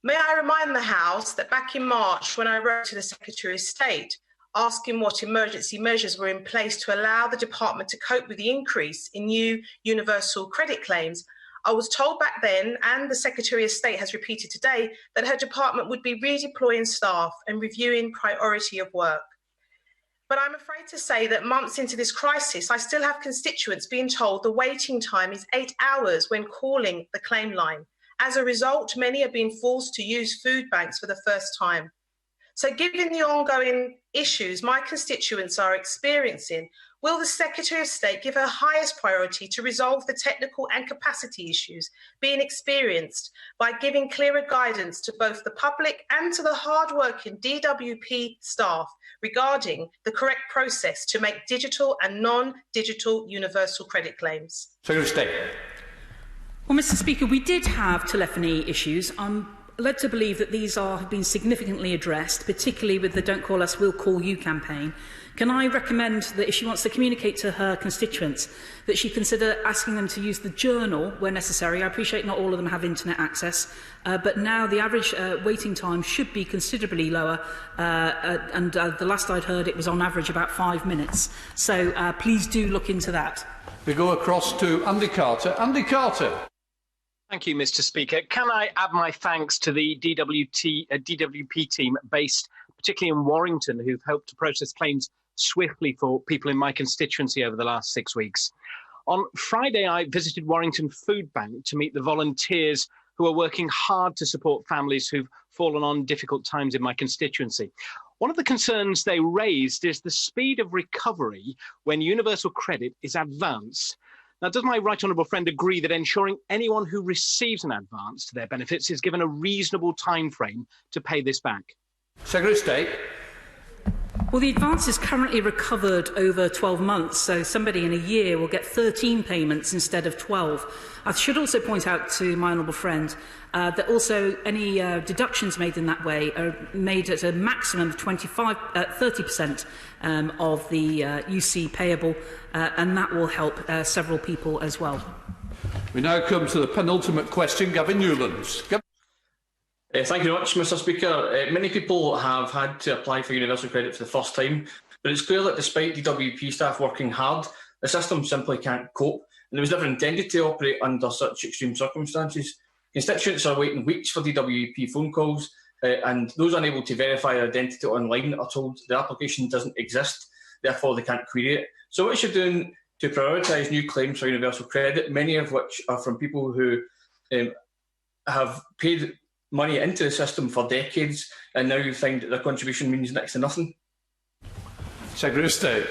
May I remind the House that back in March, when I wrote to the Secretary of State asking what emergency measures were in place to allow the department to cope with the increase in new universal credit claims, I was told back then, and the Secretary of State has repeated today, that her department would be redeploying staff and reviewing priority of work. But I'm afraid to say that months into this crisis, I still have constituents being told the waiting time is 8 hours when calling the claim line. As a result, many are being forced to use food banks for the first time. So given the ongoing issues my constituents are experiencing, will the Secretary of State give her highest priority to resolve the technical and capacity issues being experienced by giving clearer guidance to both the public and to the hard-working DWP staff regarding the correct process to make digital and non-digital universal credit claims?
Secretary of State.
Well, Mr. Speaker, we did have telephony issues. I'm led to believe that these have been significantly addressed, particularly with the Don't Call Us, We'll Call You campaign. Can I recommend that if she wants to communicate to her constituents, that she consider asking them to use the journal where necessary? I appreciate not all of them have internet access, but now the average waiting time should be considerably lower, and the last I'd heard it was on average about 5 minutes. So please do look into that.
We go across to Andy Carter. Andy Carter.
Thank you, Mr. Speaker. Can I add my thanks to the DWP team based particularly in Warrington, who've helped to process claims swiftly for people in my constituency over the last 6 weeks. On Friday, I visited Warrington Food Bank to meet the volunteers who are working hard to support families who've fallen on difficult times in my constituency. One of the concerns they raised is the speed of recovery when universal credit is advanced. Now, does my right honourable friend agree that ensuring anyone who receives an advance to their benefits is given a reasonable time frame to pay this back?
Secretary of State.
Well, the advance is currently recovered over 12 months, so somebody in a year will get 13 payments instead of 12. I should also point out to my honourable friend that also any deductions made in that way are made at a maximum of 30% of the UC payable, and that will help several people as well.
We now come to the penultimate question, Gavin Newlands.
Thank you very much, Mr. Speaker. Many people have had to apply for universal credit for the first time, but it's clear that despite DWP staff working hard, the system simply can't cope, and it was never intended to operate under such extreme circumstances. Constituents are waiting weeks for DWP phone calls, and those unable to verify their identity online are told the application doesn't exist, therefore they can't query it. So what is she doing to prioritise new claims for universal credit, many of which are from people who have paid money into the system for decades, and now you find that their contribution means next to nothing?
Secretary of State.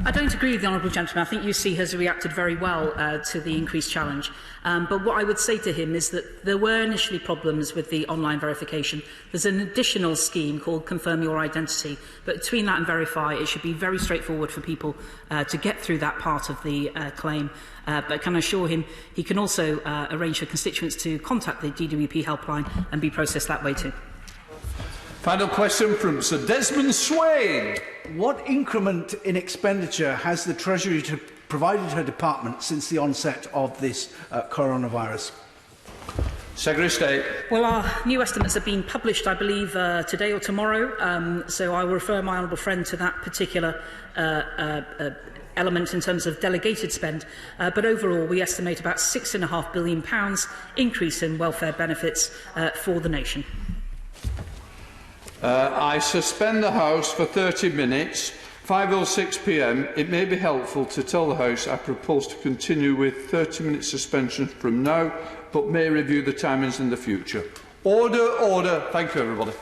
I don't agree with the honourable gentleman. I think UC has reacted very well to the increased challenge. But what I would say to him is that there were initially problems with the online verification. There's an additional scheme called Confirm Your Identity. But between that and Verify, it should be very straightforward for people to get through that part of the claim. But can I assure him he can also arrange for constituents to contact the DWP helpline and be processed that way too.
Final question from Sir Desmond Swain.
What increment in expenditure has the Treasury provided her department since the onset of this coronavirus?
Secretary of State.
Well, our new estimates have been published, I believe, today or tomorrow. So I will refer my honourable friend to that particular element in terms of delegated spend. But overall, we estimate about £6.5 billion increase in welfare benefits for the nation.
I suspend the House for 30 minutes. 5:06 p.m. It may be helpful to tell the House I propose to continue with 30-minute suspension from now, but may review the timings in the future. Order, order. Thank you, everybody.